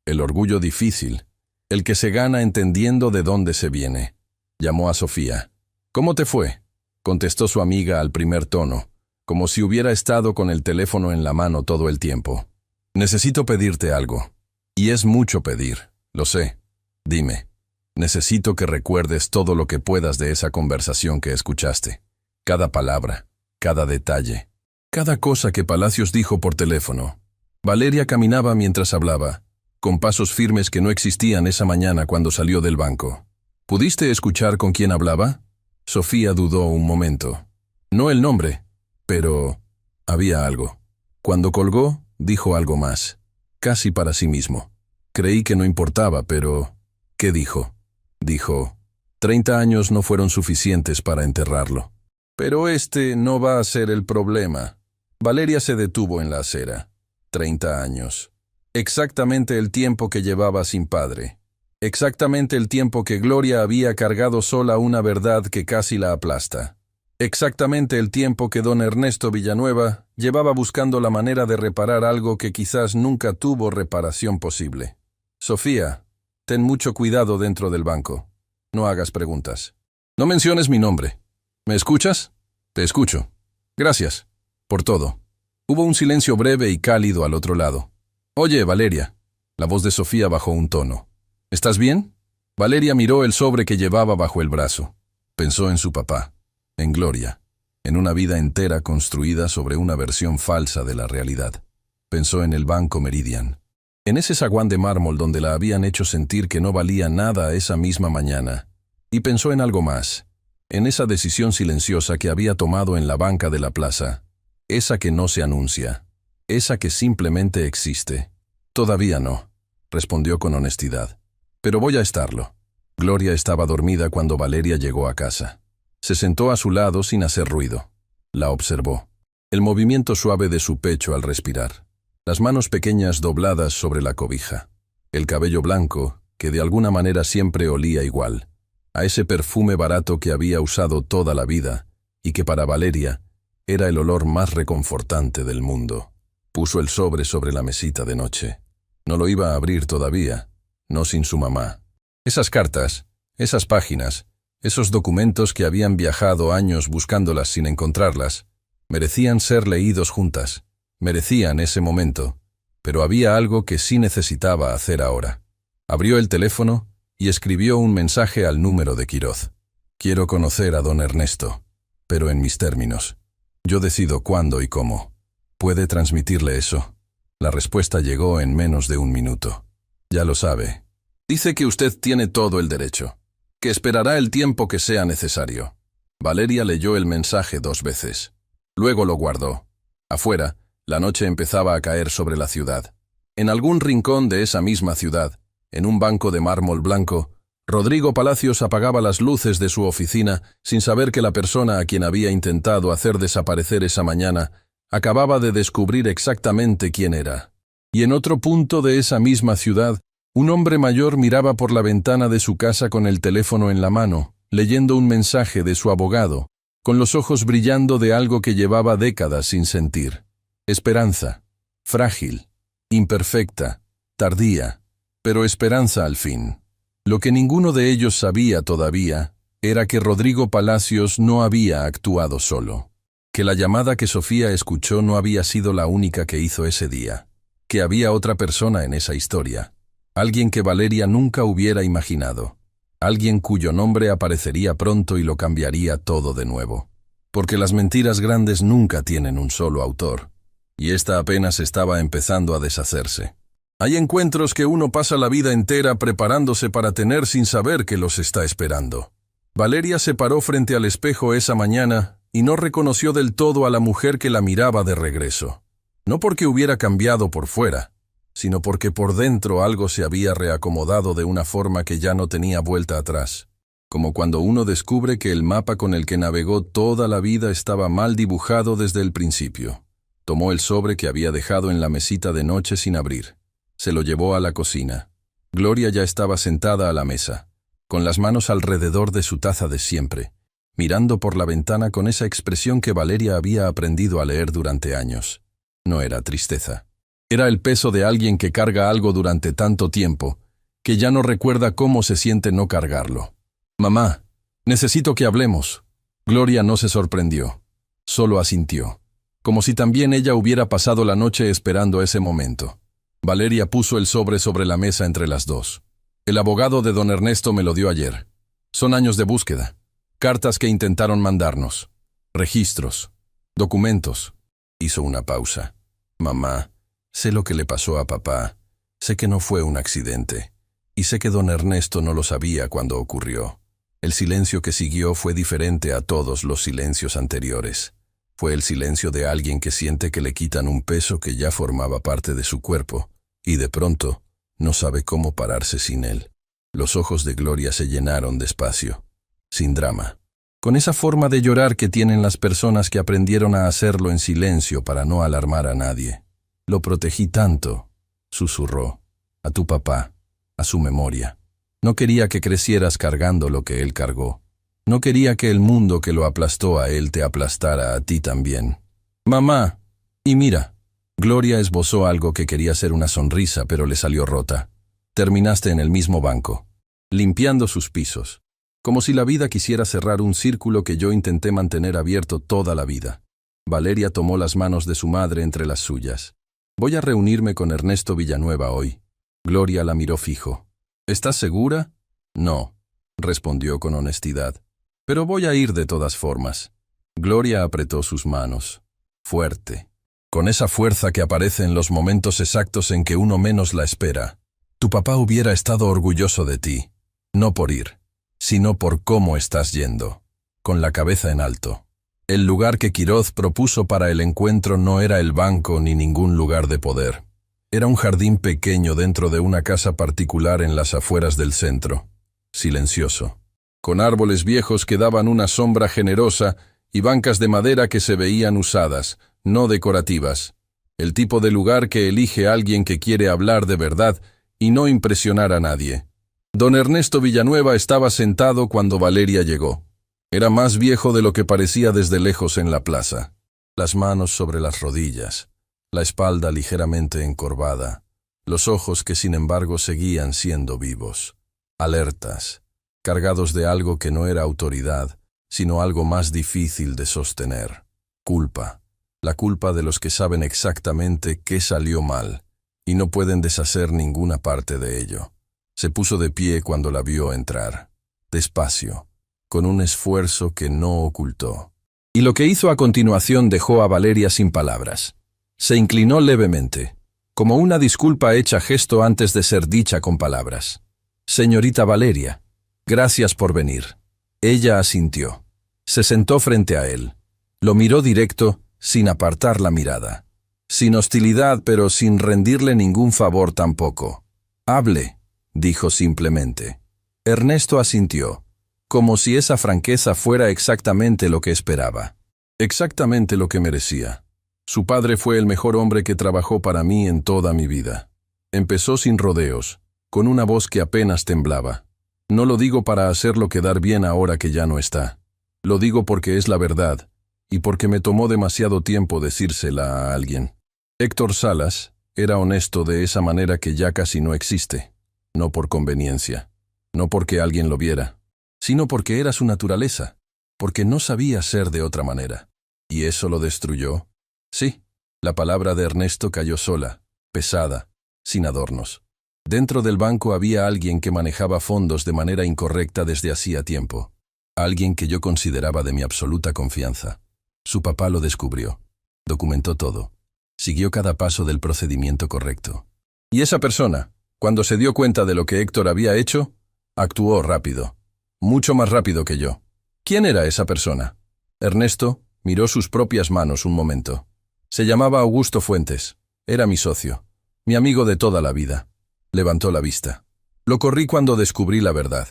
El orgullo difícil, el que se gana entendiendo de dónde se viene. Llamó a Sofía. «¿Cómo te fue?», contestó su amiga al primer tono, como si hubiera estado con el teléfono en la mano todo el tiempo. «Necesito pedirte algo. Y es mucho pedir, lo sé. Dime. Necesito que recuerdes todo lo que puedas de esa conversación que escuchaste. Cada palabra, cada detalle, cada cosa que Palacios dijo por teléfono». Valeria caminaba mientras hablaba, con pasos firmes que no existían esa mañana cuando salió del banco. «¿Pudiste escuchar con quién hablaba?». Sofía dudó un momento. No el nombre, pero había algo. Cuando colgó, dijo algo más, casi para sí mismo. Creí que no importaba, pero... ¿Qué dijo? Dijo, 30 años no fueron suficientes para enterrarlo. Pero este no va a ser el problema. Valeria se detuvo en la acera. 30 años. Exactamente el tiempo que llevaba sin padre. Exactamente el tiempo que Gloria había cargado sola una verdad que casi la aplasta. Exactamente el tiempo que don Ernesto Villanueva llevaba buscando la manera de reparar algo que quizás nunca tuvo reparación posible. «Sofía, ten mucho cuidado dentro del banco. No hagas preguntas. No menciones mi nombre. ¿Me escuchas? Te escucho. Gracias. Por todo». Hubo un silencio breve y cálido al otro lado. «Oye, Valeria». La voz de Sofía bajó un tono. «¿Estás bien?». Valeria miró el sobre que llevaba bajo el brazo. Pensó en su papá, en Gloria, en una vida entera construida sobre una versión falsa de la realidad. Pensó en el Banco Meridian, en ese zaguán de mármol donde la habían hecho sentir que no valía nada esa misma mañana. Y pensó en algo más, en esa decisión silenciosa que había tomado en la banca de la plaza. Esa que no se anuncia, esa que simplemente existe. «Todavía no», respondió con honestidad. «Pero voy a estarlo». Gloria estaba dormida cuando Valeria llegó a casa. Se sentó a su lado sin hacer ruido. La observó. El movimiento suave de su pecho al respirar. Las manos pequeñas dobladas sobre la cobija. El cabello blanco, que de alguna manera siempre olía igual. A ese perfume barato que había usado toda la vida, y que para Valeria era el olor más reconfortante del mundo. Puso el sobre la mesita de noche. No lo iba a abrir todavía, no sin su mamá. Esas cartas, esas páginas, esos documentos que habían viajado años buscándolas sin encontrarlas, merecían ser leídos juntas, merecían ese momento, pero había algo que sí necesitaba hacer ahora. Abrió el teléfono y escribió un mensaje al número de Quiroz. «Quiero conocer a don Ernesto, pero en mis términos. Yo decido cuándo y cómo. ¿Puede transmitirle eso?». La respuesta llegó en menos de un minuto. «Ya lo sabe. Dice que usted tiene todo el derecho, que esperará el tiempo que sea necesario». Valeria leyó el mensaje 2 veces. Luego lo guardó. Afuera, la noche empezaba a caer sobre la ciudad. En algún rincón de esa misma ciudad, en un banco de mármol blanco, Rodrigo Palacios apagaba las luces de su oficina sin saber que la persona a quien había intentado hacer desaparecer esa mañana acababa de descubrir exactamente quién era. Y en otro punto de esa misma ciudad, un hombre mayor miraba por la ventana de su casa con el teléfono en la mano, leyendo un mensaje de su abogado, con los ojos brillando de algo que llevaba décadas sin sentir. Esperanza, frágil, imperfecta, tardía, pero esperanza al fin. Lo que ninguno de ellos sabía todavía era que Rodrigo Palacios no había actuado solo, que la llamada que Sofía escuchó no había sido la única que hizo ese día, que había otra persona en esa historia, alguien que Valeria nunca hubiera imaginado, alguien cuyo nombre aparecería pronto y lo cambiaría todo de nuevo. Porque las mentiras grandes nunca tienen un solo autor, y esta apenas estaba empezando a deshacerse. Hay encuentros que uno pasa la vida entera preparándose para tener sin saber que los está esperando. Valeria se paró frente al espejo esa mañana y no reconoció del todo a la mujer que la miraba de regreso. No porque hubiera cambiado por fuera, sino porque por dentro algo se había reacomodado de una forma que ya no tenía vuelta atrás. Como cuando uno descubre que el mapa con el que navegó toda la vida estaba mal dibujado desde el principio. Tomó el sobre que había dejado en la mesita de noche sin abrir. Se lo llevó a la cocina. Gloria ya estaba sentada a la mesa, con las manos alrededor de su taza de siempre, mirando por la ventana con esa expresión que Valeria había aprendido a leer durante años. No era tristeza. Era el peso de alguien que carga algo durante tanto tiempo, que ya no recuerda cómo se siente no cargarlo. «Mamá, necesito que hablemos». Gloria no se sorprendió, solo asintió, como si también ella hubiera pasado la noche esperando ese momento. Valeria puso el sobre la mesa entre las dos. «El abogado de don Ernesto me lo dio ayer. Son años de búsqueda, cartas que intentaron mandarnos, registros, documentos». Hizo una pausa. «Mamá, sé lo que le pasó a papá. Sé que no fue un accidente. Y sé que don Ernesto no lo sabía cuando ocurrió. El silencio que siguió fue diferente a todos los silencios anteriores. Fue el silencio de alguien que siente que le quitan un peso que ya formaba parte de su cuerpo, y de pronto no sabe cómo pararse sin él». Los ojos de Gloria se llenaron despacio, sin drama, con esa forma de llorar que tienen las personas que aprendieron a hacerlo en silencio para no alarmar a nadie. «Lo protegí tanto», susurró, «a tu papá, a su memoria. No quería que crecieras cargando lo que él cargó. No quería que el mundo que lo aplastó a él te aplastara a ti también». «Mamá, y mira». Gloria esbozó algo que quería ser una sonrisa, pero le salió rota. «Terminaste en el mismo banco, limpiando sus pisos. Como si la vida quisiera cerrar un círculo que yo intenté mantener abierto toda la vida». Valeria tomó las manos de su madre entre las suyas. «Voy a reunirme con Ernesto Villanueva hoy». Gloria la miró fijo. «¿Estás segura?» «No», respondió con honestidad. «Pero voy a ir de todas formas». Gloria apretó sus manos, fuerte, con esa fuerza que aparece en los momentos exactos en que uno menos la espera. «Tu papá hubiera estado orgulloso de ti, no por ir, sino por cómo estás yendo, con la cabeza en alto». El lugar que Quiroz propuso para el encuentro no era el banco ni ningún lugar de poder. Era un jardín pequeño dentro de una casa particular en las afueras del centro, silencioso, con árboles viejos que daban una sombra generosa y bancas de madera que se veían usadas, no decorativas. El tipo de lugar que elige alguien que quiere hablar de verdad y no impresionar a nadie. Don Ernesto Villanueva estaba sentado cuando Valeria llegó. Era más viejo de lo que parecía desde lejos en la plaza. Las manos sobre las rodillas, la espalda ligeramente encorvada, los ojos que sin embargo seguían siendo vivos, alertas, cargados de algo que no era autoridad, sino algo más difícil de sostener. Culpa. La culpa de los que saben exactamente qué salió mal y no pueden deshacer ninguna parte de ello. Se puso de pie cuando la vio entrar, despacio, con un esfuerzo que no ocultó. Y lo que hizo a continuación dejó a Valeria sin palabras. Se inclinó levemente, como una disculpa hecha gesto antes de ser dicha con palabras. «Señorita Valeria, gracias por venir». Ella asintió. Se sentó frente a él. Lo miró directo, sin apartar la mirada. Sin hostilidad, pero sin rendirle ningún favor tampoco. «Hable», dijo simplemente. Ernesto asintió, como si esa franqueza fuera exactamente lo que esperaba. Exactamente lo que merecía. Su padre fue el mejor hombre que trabajó para mí en toda mi vida. Empezó sin rodeos, con una voz que apenas temblaba. No lo digo para hacerlo quedar bien ahora que ya no está. Lo digo porque es la verdad, y porque me tomó demasiado tiempo decírsela a alguien. Héctor Salas era honesto de esa manera que ya casi no existe. No por conveniencia, no porque alguien lo viera, sino porque era su naturaleza, porque no sabía ser de otra manera. ¿Y eso lo destruyó? Sí, la palabra de Ernesto cayó sola, pesada, sin adornos. Dentro del banco había alguien que manejaba fondos de manera incorrecta desde hacía tiempo. Alguien que yo consideraba de mi absoluta confianza. Su papá lo descubrió. Documentó todo. Siguió cada paso del procedimiento correcto. Y esa persona, cuando se dio cuenta de lo que Héctor había hecho, actuó rápido. Mucho más rápido que yo. ¿Quién era esa persona? Ernesto miró sus propias manos un momento. Se llamaba Augusto Fuentes. Era mi socio. Mi amigo de toda la vida. Levantó la vista. Lo corrí cuando descubrí la verdad.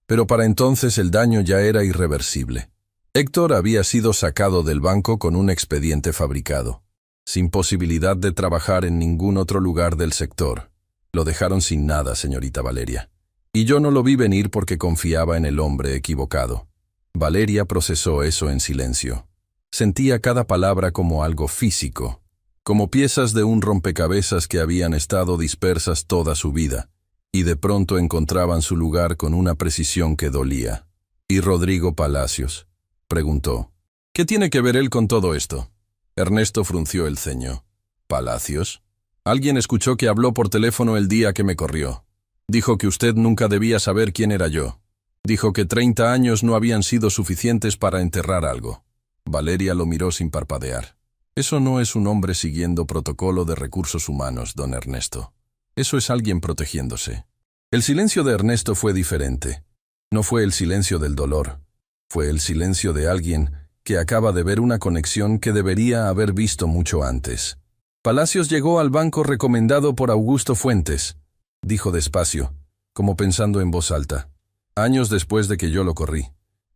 Pero para entonces el daño ya era irreversible. Héctor había sido sacado del banco con un expediente fabricado, sin posibilidad de trabajar en ningún otro lugar del sector. Lo dejaron sin nada, señorita Valeria. Y yo no lo vi venir porque confiaba en el hombre equivocado. Valeria procesó eso en silencio. Sentía cada palabra como algo físico, como piezas de un rompecabezas que habían estado dispersas toda su vida, y de pronto encontraban su lugar con una precisión que dolía. ¿Y Rodrigo Palacios?, preguntó. ¿Qué tiene que ver él con todo esto? Ernesto frunció el ceño. ¿Palacios? Alguien escuchó que habló por teléfono el día que me corrió. Dijo que usted nunca debía saber quién era yo. Dijo que 30 años no habían sido suficientes para enterrar algo. Valeria lo miró sin parpadear. Eso no es un hombre siguiendo protocolo de recursos humanos, don Ernesto. Eso es alguien protegiéndose. El silencio de Ernesto fue diferente. No fue el silencio del dolor. Fue el silencio de alguien que acaba de ver una conexión que debería haber visto mucho antes. Palacios llegó al banco recomendado por Augusto Fuentes, dijo despacio, como pensando en voz alta. Años después de que yo lo corrí.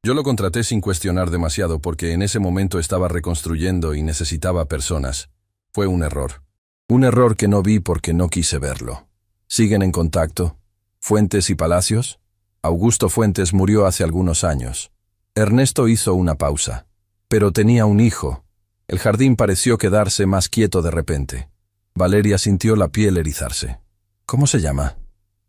Yo lo contraté sin cuestionar demasiado porque en ese momento estaba reconstruyendo y necesitaba personas. Fue un error. Un error que no vi porque no quise verlo. ¿Siguen en contacto? ¿Fuentes y Palacios? Augusto Fuentes murió hace algunos años. Ernesto hizo una pausa. Pero tenía un hijo. El jardín pareció quedarse más quieto de repente. Valeria sintió la piel erizarse. ¿Cómo se llama?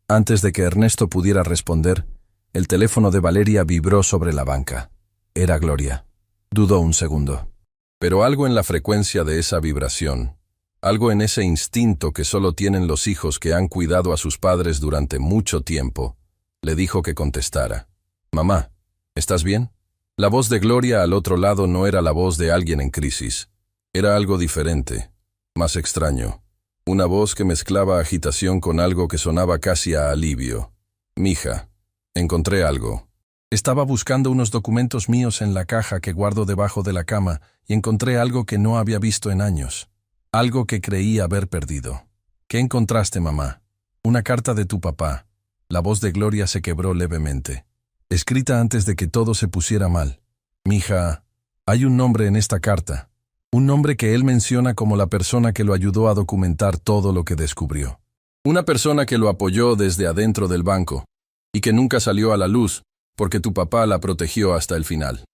Antes de que Ernesto pudiera responder, el teléfono de Valeria vibró sobre la banca. Era Gloria. Dudó un segundo. Pero algo en la frecuencia de esa vibración, algo en ese instinto que solo tienen los hijos que han cuidado a sus padres durante mucho tiempo, le dijo que contestara. «Mamá, ¿estás bien?» La voz de Gloria al otro lado no era la voz de alguien en crisis. Era algo diferente, más extraño. Una voz que mezclaba agitación con algo que sonaba casi a alivio. «Mija, encontré algo. Estaba buscando unos documentos míos en la caja que guardo debajo de la cama y encontré algo que no había visto en años. Algo que creí haber perdido». «¿Qué encontraste, mamá?» «Una carta de tu papá». La voz de Gloria se quebró levemente. Escrita antes de que todo se pusiera mal. «Mija, hay un nombre en esta carta. Un nombre que él menciona como la persona que lo ayudó a documentar todo lo que descubrió. Una persona que lo apoyó desde adentro del banco y que nunca salió a la luz porque tu papá la protegió hasta el final».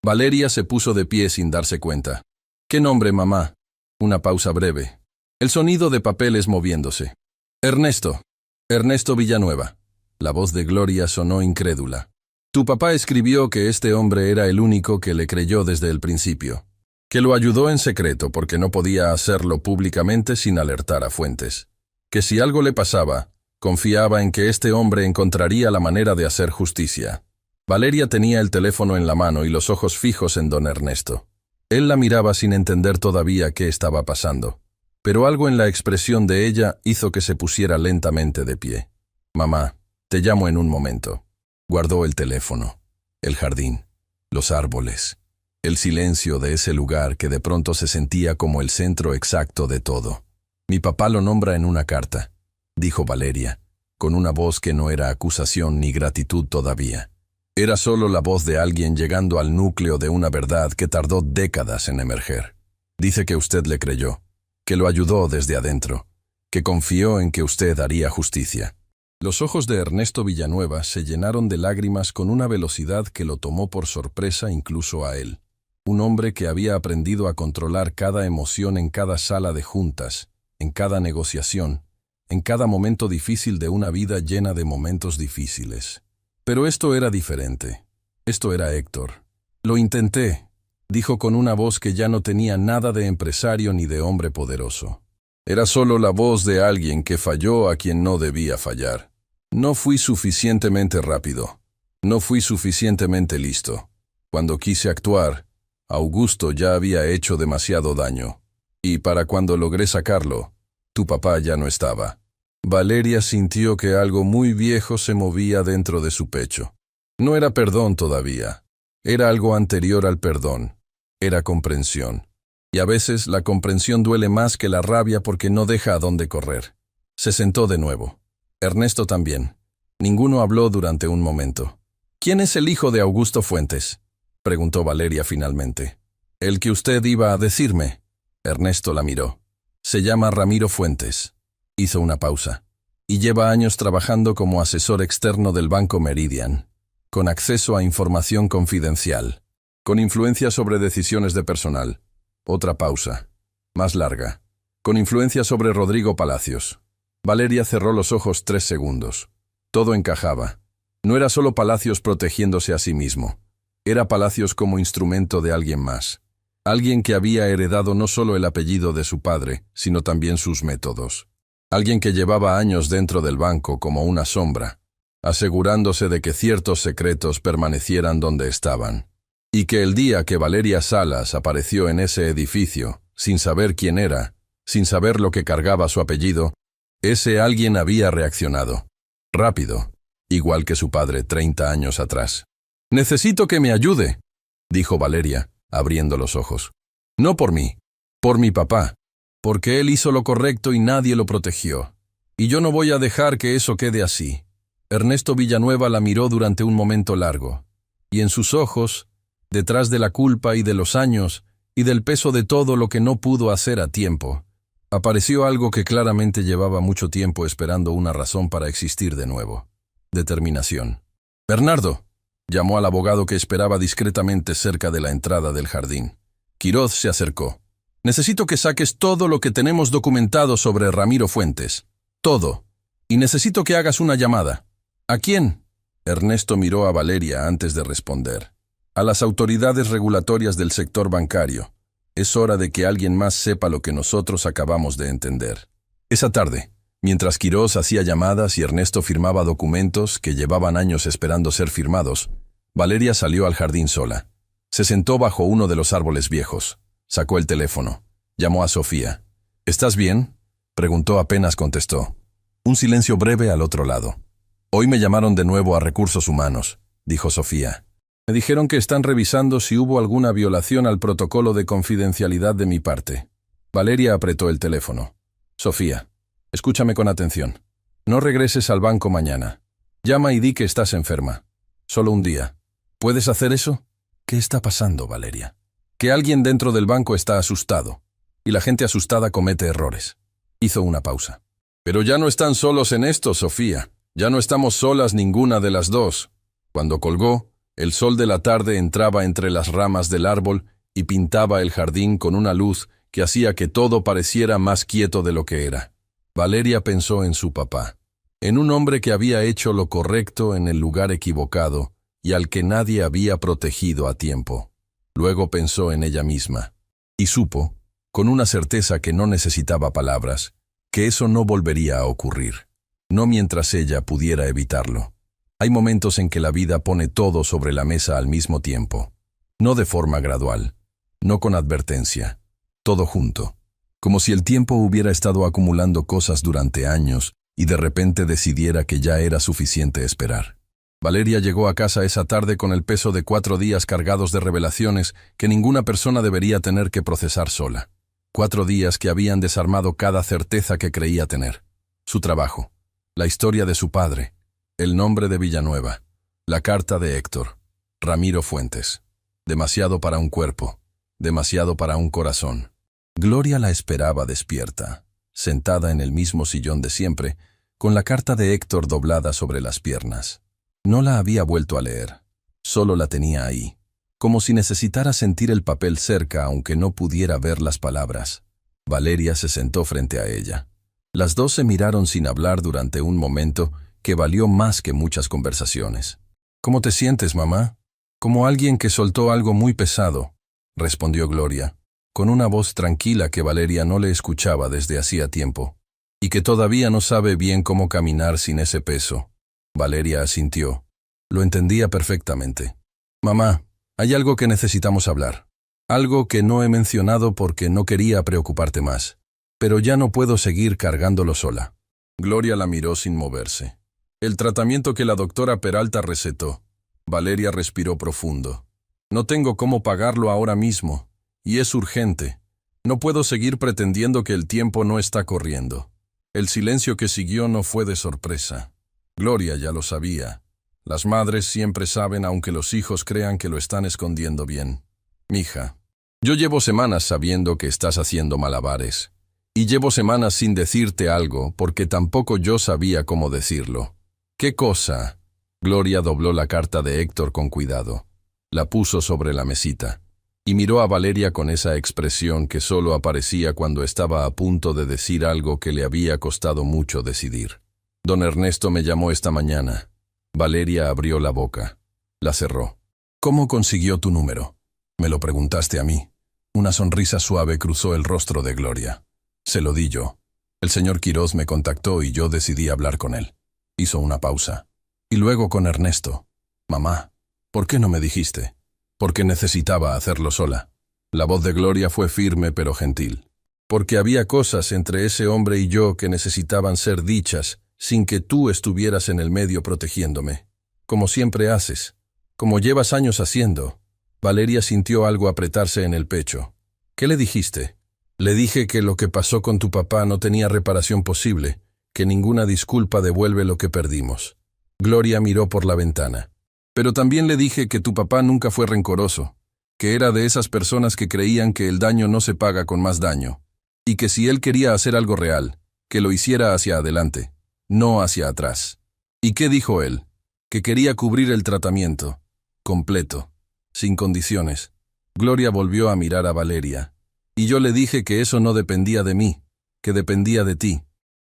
Valeria se puso de pie sin darse cuenta. «¿Qué nombre, mamá?» Una pausa breve. El sonido de papeles moviéndose. «Ernesto. Ernesto Villanueva». La voz de Gloria sonó incrédula. «Tu papá escribió que este hombre era el único que le creyó desde el principio. Que lo ayudó en secreto porque no podía hacerlo públicamente sin alertar a Fuentes. Que si algo le pasaba, confiaba en que este hombre encontraría la manera de hacer justicia». Valeria tenía el teléfono en la mano y los ojos fijos en don Ernesto. Él la miraba sin entender todavía qué estaba pasando. Pero algo en la expresión de ella hizo que se pusiera lentamente de pie. «Mamá, te llamo en un momento». Guardó el teléfono, el jardín, los árboles, el silencio de ese lugar que de pronto se sentía como el centro exacto de todo. «Mi papá lo nombra en una carta», dijo Valeria, con una voz que no era acusación ni gratitud todavía. Era solo la voz de alguien llegando al núcleo de una verdad que tardó décadas en emerger. «Dice que usted le creyó, que lo ayudó desde adentro, que confió en que usted haría justicia». Los ojos de Ernesto Villanueva se llenaron de lágrimas con una velocidad que lo tomó por sorpresa incluso a él. Un hombre que había aprendido a controlar cada emoción en cada sala de juntas, en cada negociación, en cada momento difícil de una vida llena de momentos difíciles. Pero esto era diferente. Esto era Héctor. «Lo intenté», dijo con una voz que ya no tenía nada de empresario ni de hombre poderoso. Era solo la voz de alguien que falló a quien no debía fallar. «No fui suficientemente rápido. No fui suficientemente listo. Cuando quise actuar, Augusto ya había hecho demasiado daño. Y para cuando logré sacarlo, tu papá ya no estaba. Valeria sintió que algo muy viejo se movía dentro de su pecho. No era perdón todavía. Era algo anterior al perdón. Era comprensión. Y a veces la comprensión duele más que la rabia porque no deja a dónde correr. Se sentó de nuevo. Ernesto también. Ninguno habló durante un momento. «¿Quién es el hijo de Augusto Fuentes?», preguntó Valeria finalmente. «El que usted iba a decirme». Ernesto la miró. «Se llama Ramiro Fuentes». Hizo una pausa. «Y lleva años trabajando como asesor externo del Banco Meridian, con acceso a información confidencial, con influencia sobre decisiones de personal». Otra pausa, más larga. «Con influencia sobre Rodrigo Palacios». Valeria cerró los ojos 3 segundos. Todo encajaba. No era solo Palacios protegiéndose a sí mismo. Era Palacios como instrumento de alguien más. Alguien que había heredado no solo el apellido de su padre, sino también sus métodos. Alguien que llevaba años dentro del banco como una sombra, asegurándose de que ciertos secretos permanecieran donde estaban. Y que el día que Valeria Salas apareció en ese edificio, sin saber quién era, sin saber lo que cargaba su apellido, ese alguien había reaccionado. Rápido, igual que su padre 30 años atrás. «Necesito que me ayude», dijo Valeria, abriendo los ojos. «No por mí, por mi papá, porque él hizo lo correcto y nadie lo protegió. Y yo no voy a dejar que eso quede así». Ernesto Villanueva la miró durante un momento largo, y en sus ojos, detrás de la culpa y de los años, y del peso de todo lo que no pudo hacer a tiempo, apareció algo que claramente llevaba mucho tiempo esperando una razón para existir de nuevo. Determinación. «Bernardo», llamó al abogado que esperaba discretamente cerca de la entrada del jardín. Quiroz se acercó. «Necesito que saques todo lo que tenemos documentado sobre Ramiro Fuentes. Todo. Y necesito que hagas una llamada». «¿A quién?». Ernesto miró a Valeria antes de responder. «A las autoridades regulatorias del sector bancario. Es hora de que alguien más sepa lo que nosotros acabamos de entender». Esa tarde, mientras Quiroz hacía llamadas y Ernesto firmaba documentos que llevaban años esperando ser firmados, Valeria salió al jardín sola. Se sentó bajo uno de los árboles viejos. Sacó el teléfono. Llamó a Sofía. «¿Estás bien?», preguntó apenas contestó. Un silencio breve al otro lado. «Hoy me llamaron de nuevo a Recursos Humanos», dijo Sofía. «Me dijeron que están revisando si hubo alguna violación al protocolo de confidencialidad de mi parte». Valeria apretó el teléfono. «Sofía, escúchame con atención. No regreses al banco mañana. Llama y di que estás enferma. Solo un día. ¿Puedes hacer eso?». «¿Qué está pasando, Valeria?». «Que alguien dentro del banco está asustado. Y la gente asustada comete errores». Hizo una pausa. «Pero ya no están solos en esto, Sofía. Ya no estamos solas ninguna de las dos». Cuando colgó, el sol de la tarde entraba entre las ramas del árbol y pintaba el jardín con una luz que hacía que todo pareciera más quieto de lo que era. Valeria pensó en su papá, en un hombre que había hecho lo correcto en el lugar equivocado y al que nadie había protegido a tiempo. Luego pensó en ella misma, y supo, con una certeza que no necesitaba palabras, que eso no volvería a ocurrir, no mientras ella pudiera evitarlo. Hay momentos en que la vida pone todo sobre la mesa al mismo tiempo, no de forma gradual, no con advertencia, todo junto, como si el tiempo hubiera estado acumulando cosas durante años y de repente decidiera que ya era suficiente esperar. Valeria llegó a casa esa tarde con el peso de 4 días cargados de revelaciones que ninguna persona debería tener que procesar sola. 4 días que habían desarmado cada certeza que creía tener. Su trabajo, la historia de su padre, el nombre de Villanueva, la carta de Héctor, Ramiro Fuentes. Demasiado para un cuerpo, demasiado para un corazón. Gloria la esperaba despierta, sentada en el mismo sillón de siempre, con la carta de Héctor doblada sobre las piernas. No la había vuelto a leer, solo la tenía ahí, como si necesitara sentir el papel cerca aunque no pudiera ver las palabras. Valeria se sentó frente a ella. Las dos se miraron sin hablar durante un momento que valió más que muchas conversaciones. «¿Cómo te sientes, mamá?». «Como alguien que soltó algo muy pesado», respondió Gloria, con una voz tranquila que Valeria no le escuchaba desde hacía tiempo, y que todavía no sabe bien cómo caminar sin ese peso. Valeria asintió. Lo entendía perfectamente. «Mamá, hay algo que necesitamos hablar. Algo que no he mencionado porque no quería preocuparte más. Pero ya no puedo seguir cargándolo sola». Gloria la miró sin moverse. El tratamiento que la doctora Peralta recetó. Valeria respiró profundo. No tengo cómo pagarlo ahora mismo, y es urgente. No puedo seguir pretendiendo que el tiempo no está corriendo. El silencio que siguió no fue de sorpresa. Gloria ya lo sabía. Las madres siempre saben aunque los hijos crean que lo están escondiendo bien. Mija, yo llevo semanas sabiendo que estás haciendo malabares. Y llevo semanas sin decirte algo porque tampoco yo sabía cómo decirlo. ¿Qué cosa? Gloria dobló la carta de Héctor con cuidado. La puso sobre la mesita. Y miró a Valeria con esa expresión que solo aparecía cuando estaba a punto de decir algo que le había costado mucho decidir. Don Ernesto me llamó esta mañana. Valeria abrió la boca. La cerró. ¿Cómo consiguió tu número? Me lo preguntaste a mí. Una sonrisa suave cruzó el rostro de Gloria. Se lo di yo. El señor Quirós me contactó y yo decidí hablar con él. Hizo una pausa. Y luego con Ernesto. Mamá, ¿por qué no me dijiste? Porque necesitaba hacerlo sola. La voz de Gloria fue firme pero gentil. Porque había cosas entre ese hombre y yo que necesitaban ser dichas sin que tú estuvieras en el medio protegiéndome. Como siempre haces. Como llevas años haciendo. Valeria sintió algo apretarse en el pecho. ¿Qué le dijiste? Le dije que lo que pasó con tu papá no tenía reparación posible, que ninguna disculpa devuelve lo que perdimos. Gloria miró por la ventana. Pero también le dije que tu papá nunca fue rencoroso, que era de esas personas que creían que el daño no se paga con más daño, y que si él quería hacer algo real, que lo hiciera hacia adelante, no hacia atrás. ¿Y qué dijo él? Que quería cubrir el tratamiento, completo, sin condiciones. Gloria volvió a mirar a Valeria. Y yo le dije que eso no dependía de mí, que dependía de ti.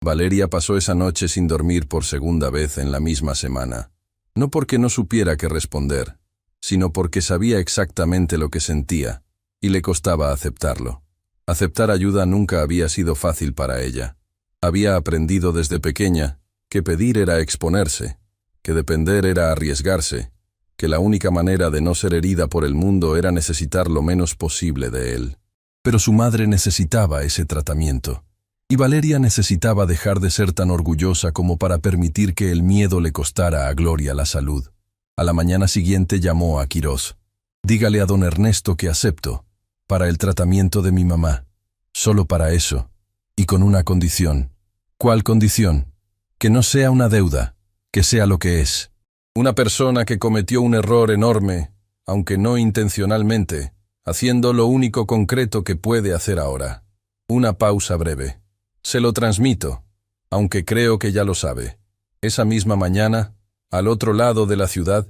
Valeria pasó esa noche sin dormir por segunda vez en la misma semana. No porque no supiera qué responder, sino porque sabía exactamente lo que sentía, y le costaba aceptarlo. Aceptar ayuda nunca había sido fácil para ella. Había aprendido desde pequeña que pedir era exponerse, que depender era arriesgarse, que la única manera de no ser herida por el mundo era necesitar lo menos posible de él. Pero su madre necesitaba ese tratamiento, y Valeria necesitaba dejar de ser tan orgullosa como para permitir que el miedo le costara a Gloria la salud. A la mañana siguiente llamó a Quirós. Dígale a don Ernesto que acepto, para el tratamiento de mi mamá, solo para eso, y con una condición. ¿Cuál condición? Que no sea una deuda, que sea lo que es. Una persona que cometió un error enorme, aunque no intencionalmente, haciendo lo único concreto que puede hacer ahora. Una pausa breve. Se lo transmito, aunque creo que ya lo sabe. Esa misma mañana, al otro lado de la ciudad,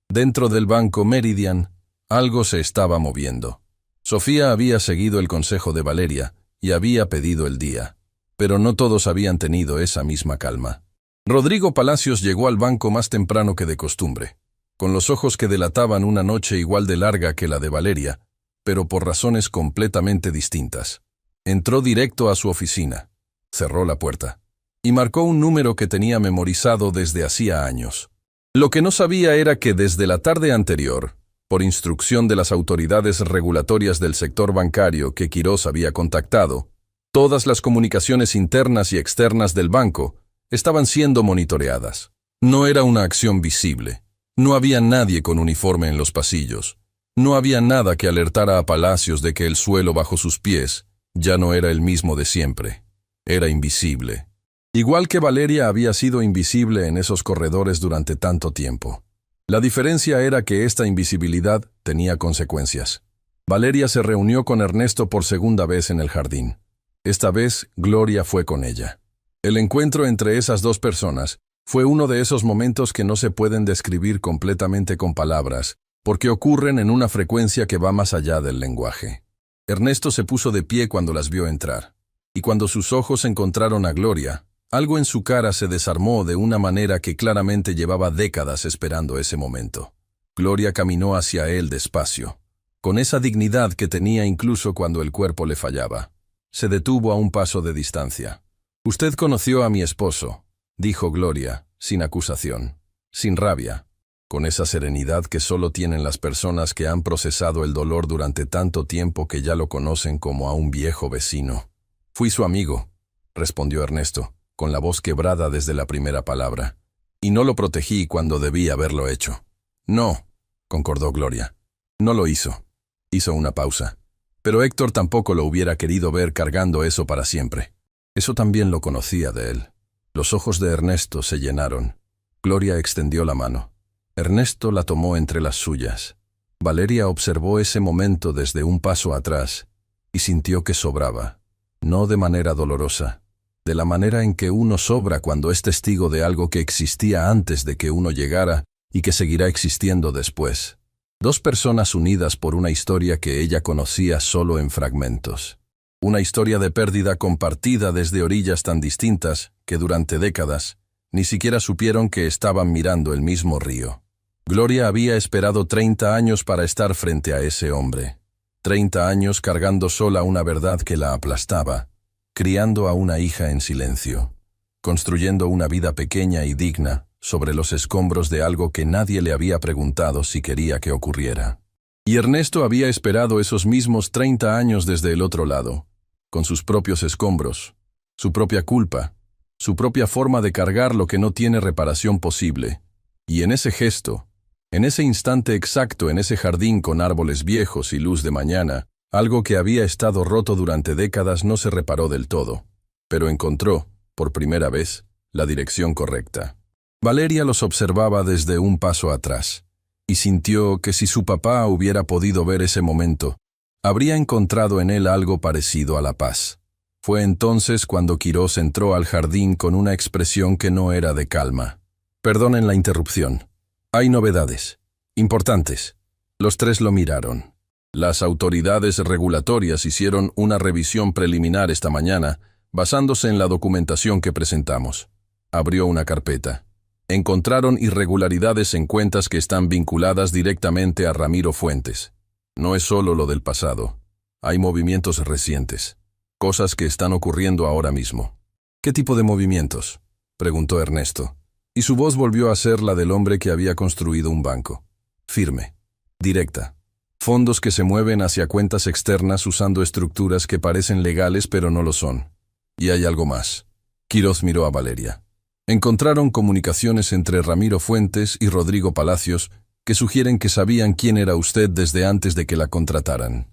dentro del banco Meridian, algo se estaba moviendo. Sofía había seguido el consejo de Valeria y había pedido el día, pero no todos habían tenido esa misma calma. Rodrigo Palacios llegó al banco más temprano que de costumbre, con los ojos que delataban una noche igual de larga que la de Valeria, pero por razones completamente distintas. Entró directo a su oficina, cerró la puerta, y marcó un número que tenía memorizado desde hacía años. Lo que no sabía era que desde la tarde anterior, por instrucción de las autoridades regulatorias del sector bancario que Quirós había contactado, todas las comunicaciones internas y externas del banco estaban siendo monitoreadas. No era una acción visible. No había nadie con uniforme en los pasillos. No había nada que alertara a Palacios de que el suelo bajo sus pies ya no era el mismo de siempre. Era invisible. Igual que Valeria había sido invisible en esos corredores durante tanto tiempo. La diferencia era que esta invisibilidad tenía consecuencias. Valeria se reunió con Ernesto por segunda vez en el jardín. Esta vez, Gloria fue con ella. El encuentro entre esas dos personas fue uno de esos momentos que no se pueden describir completamente con palabras, porque ocurren en una frecuencia que va más allá del lenguaje. Ernesto se puso de pie cuando las vio entrar, y cuando sus ojos encontraron a Gloria, algo en su cara se desarmó de una manera que claramente llevaba décadas esperando ese momento. Gloria caminó hacia él despacio, con esa dignidad que tenía incluso cuando el cuerpo le fallaba. Se detuvo a un paso de distancia. «Usted conoció a mi esposo», dijo Gloria, sin acusación, sin rabia, con esa serenidad que solo tienen las personas que han procesado el dolor durante tanto tiempo que ya lo conocen como a un viejo vecino. «Fui su amigo», respondió Ernesto, con la voz quebrada desde la primera palabra. Y no lo protegí cuando debí haberlo hecho. No, concordó Gloria. No lo hizo. Hizo una pausa. Pero Héctor tampoco lo hubiera querido ver cargando eso para siempre. Eso también lo conocía de él. Los ojos de Ernesto se llenaron. Gloria extendió la mano. Ernesto la tomó entre las suyas. Valeria observó ese momento desde un paso atrás y sintió que sobraba. No de manera dolorosa, de la manera en que uno sobra cuando es testigo de algo que existía antes de que uno llegara y que seguirá existiendo después. Dos personas unidas por una historia que ella conocía solo en fragmentos. Una historia de pérdida compartida desde orillas tan distintas que durante décadas ni siquiera supieron que estaban mirando el mismo río. Gloria había esperado 30 años para estar frente a ese hombre. 30 años cargando sola una verdad que la aplastaba, criando a una hija en silencio, construyendo una vida pequeña y digna sobre los escombros de algo que nadie le había preguntado si quería que ocurriera. Y Ernesto había esperado esos mismos 30 años desde el otro lado, con sus propios escombros, su propia culpa, su propia forma de cargar lo que no tiene reparación posible. Y en ese gesto, en ese instante exacto, en ese jardín con árboles viejos y luz de mañana, algo que había estado roto durante décadas no se reparó del todo, pero encontró, por primera vez, la dirección correcta. Valeria los observaba desde un paso atrás, y sintió que si su papá hubiera podido ver ese momento, habría encontrado en él algo parecido a la paz. Fue entonces cuando Quirós entró al jardín con una expresión que no era de calma. «Perdonen la interrupción. Hay novedades. Importantes». Los tres lo miraron. Las autoridades regulatorias hicieron una revisión preliminar esta mañana, basándose en la documentación que presentamos. Abrió una carpeta. Encontraron irregularidades en cuentas que están vinculadas directamente a Ramiro Fuentes. No es solo lo del pasado. Hay movimientos recientes. Cosas que están ocurriendo ahora mismo. «¿Qué tipo de movimientos?», preguntó Ernesto, y su voz volvió a ser la del hombre que había construido un banco. Firme, directa. Fondos que se mueven hacia cuentas externas usando estructuras que parecen legales pero no lo son. Y hay algo más. Quirós miró a Valeria. Encontraron comunicaciones entre Ramiro Fuentes y Rodrigo Palacios que sugieren que sabían quién era usted desde antes de que la contrataran.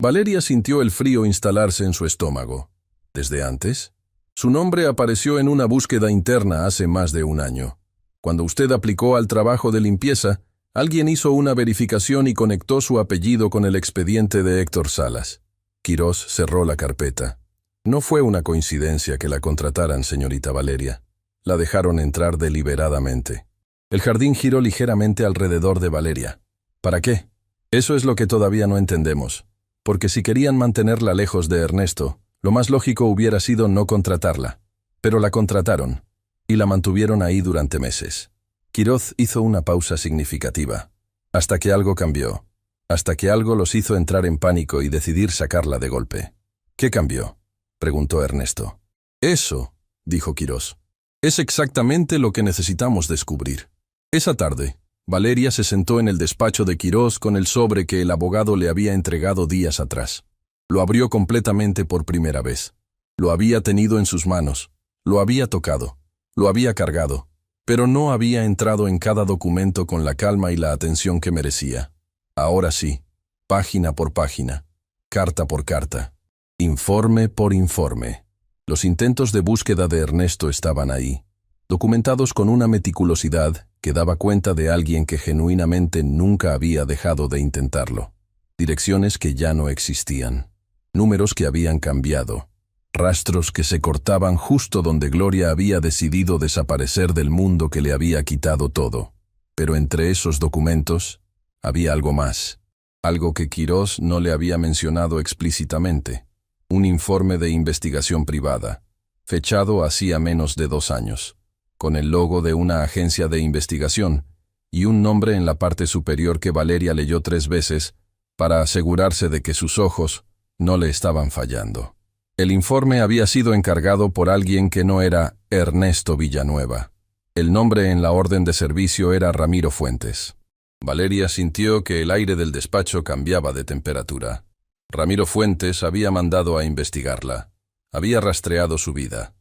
Valeria sintió el frío instalarse en su estómago. ¿Desde antes? Su nombre apareció en una búsqueda interna hace más de un año. Cuando usted aplicó al trabajo de limpieza, alguien hizo una verificación y conectó su apellido con el expediente de Héctor Salas. Quirós cerró la carpeta. No fue una coincidencia que la contrataran, señorita Valeria. La dejaron entrar deliberadamente. El jardín giró ligeramente alrededor de Valeria. ¿Para qué? Eso es lo que todavía no entendemos. Porque si querían mantenerla lejos de Ernesto, lo más lógico hubiera sido no contratarla. Pero la contrataron, y la mantuvieron ahí durante meses. Quirós hizo una pausa significativa, hasta que algo cambió, hasta que algo los hizo entrar en pánico y decidir sacarla de golpe. ¿Qué cambió?, preguntó Ernesto. Eso, dijo Quirós, es exactamente lo que necesitamos descubrir. Esa tarde, Valeria se sentó en el despacho de Quirós con el sobre que el abogado le había entregado días atrás. Lo abrió completamente por primera vez. Lo había tenido en sus manos, lo había tocado, lo había cargado, pero no había entrado en cada documento con la calma y la atención que merecía. Ahora sí, página por página, carta por carta, informe por informe. Los intentos de búsqueda de Ernesto estaban ahí, documentados con una meticulosidad que daba cuenta de alguien que genuinamente nunca había dejado de intentarlo. Direcciones que ya no existían, números que habían cambiado, rastros que se cortaban justo donde Gloria había decidido desaparecer del mundo que le había quitado todo. Pero entre esos documentos había algo más, algo que Quirós no le había mencionado explícitamente, un informe de investigación privada, fechado hacía menos de 2 años, con el logo de una agencia de investigación y un nombre en la parte superior que Valeria leyó 3 veces para asegurarse de que sus ojos no le estaban fallando. El informe había sido encargado por alguien que no era Ernesto Villanueva. El nombre en la orden de servicio era Ramiro Fuentes. Valeria sintió que el aire del despacho cambiaba de temperatura. Ramiro Fuentes había mandado a investigarla. Había rastreado su vida.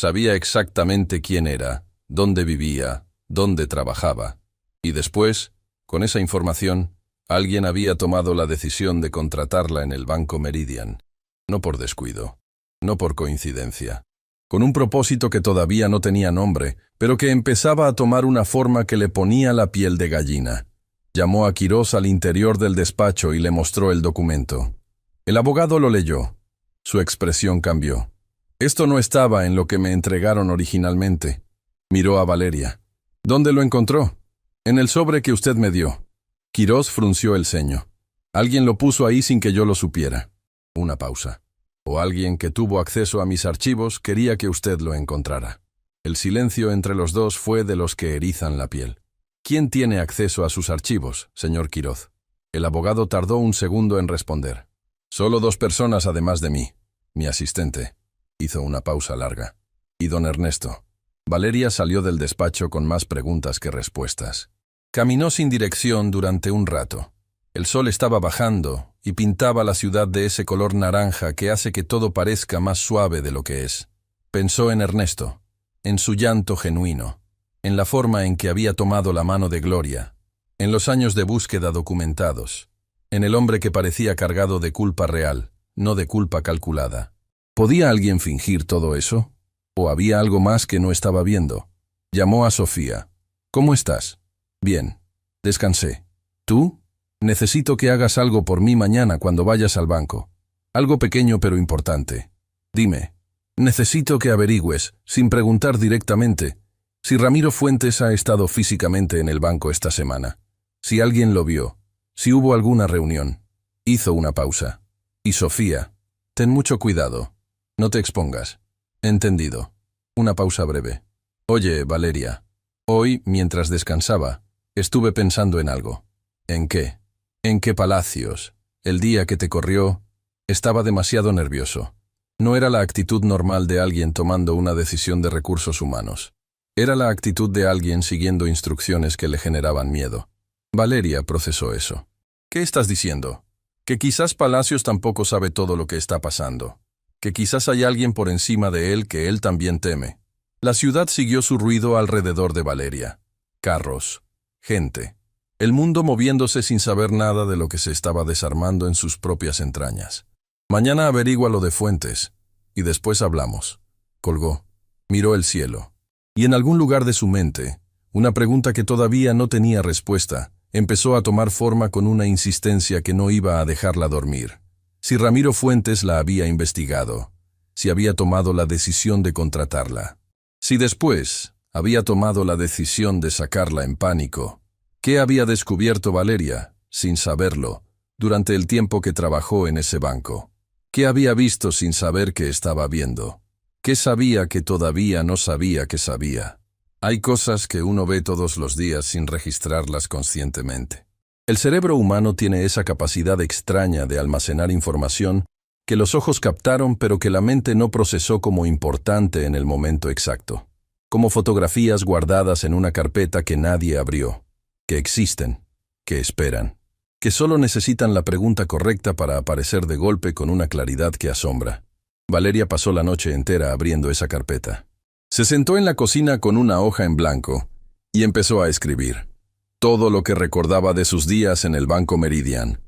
Sabía exactamente quién era, dónde vivía, dónde trabajaba. Y después, con esa información, alguien había tomado la decisión de contratarla en el Banco Meridian. No por descuido, no por coincidencia. Con un propósito que todavía no tenía nombre, pero que empezaba a tomar una forma que le ponía la piel de gallina. Llamó a Quirós al interior del despacho y le mostró el documento. El abogado lo leyó. Su expresión cambió. Esto no estaba en lo que me entregaron originalmente. Miró a Valeria. ¿Dónde lo encontró? En el sobre que usted me dio. Quirós frunció el ceño. Alguien lo puso ahí sin que yo lo supiera. Una pausa. O alguien que tuvo acceso a mis archivos quería que usted lo encontrara. El silencio entre los dos fue de los que erizan la piel. ¿Quién tiene acceso a sus archivos, señor Quirós? El abogado tardó un segundo en responder. Solo 2 personas además de mí. Mi asistente. Hizo una pausa larga. Y don Ernesto. Valeria salió del despacho con más preguntas que respuestas. Caminó sin dirección durante un rato. El sol estaba bajando y pintaba la ciudad de ese color naranja que hace que todo parezca más suave de lo que es. Pensó en Ernesto, en su llanto genuino, en la forma en que había tomado la mano de Gloria, en los años de búsqueda documentados, en el hombre que parecía cargado de culpa real, no de culpa calculada. ¿Podía alguien fingir todo eso? ¿O había algo más que no estaba viendo? Llamó a Sofía. ¿Cómo estás? Bien. Descansé. ¿Tú? Necesito que hagas algo por mí mañana cuando vayas al banco. Algo pequeño pero importante. Dime. Necesito que averigües, sin preguntar directamente, si Ramiro Fuentes ha estado físicamente en el banco esta semana. Si alguien lo vio. Si hubo alguna reunión. Hizo una pausa. Y Sofía. Ten mucho cuidado. No te expongas. Entendido. Una pausa breve. Oye, Valeria. Hoy, mientras descansaba, estuve pensando en algo. ¿En qué? En que Palacios, el día que te corrió, estaba demasiado nervioso. No era la actitud normal de alguien tomando una decisión de recursos humanos. Era la actitud de alguien siguiendo instrucciones que le generaban miedo. Valeria procesó eso. ¿Qué estás diciendo? Que quizás Palacios tampoco sabe todo lo que está pasando. Que quizás hay alguien por encima de él que él también teme. La ciudad siguió su ruido alrededor de Valeria. Carros. Gente. El mundo moviéndose sin saber nada de lo que se estaba desarmando en sus propias entrañas. Mañana averigua lo de Fuentes, y después hablamos. Colgó. Miró el cielo. Y en algún lugar de su mente, una pregunta que todavía no tenía respuesta, empezó a tomar forma con una insistencia que no iba a dejarla dormir. Si Ramiro Fuentes la había investigado, si había tomado la decisión de contratarla, si después había tomado la decisión de sacarla en pánico. ¿Qué había descubierto Valeria, sin saberlo, durante el tiempo que trabajó en ese banco? ¿Qué había visto sin saber que estaba viendo? ¿Qué sabía que todavía no sabía que sabía? Hay cosas que uno ve todos los días sin registrarlas conscientemente. El cerebro humano tiene esa capacidad extraña de almacenar información que los ojos captaron pero que la mente no procesó como importante en el momento exacto. Como fotografías guardadas en una carpeta que nadie abrió. Que existen, que esperan, que solo necesitan la pregunta correcta para aparecer de golpe con una claridad que asombra. Valeria pasó la noche entera abriendo esa carpeta. Se sentó en la cocina con una hoja en blanco y empezó a escribir. Todo lo que recordaba de sus días en el Banco Meridian.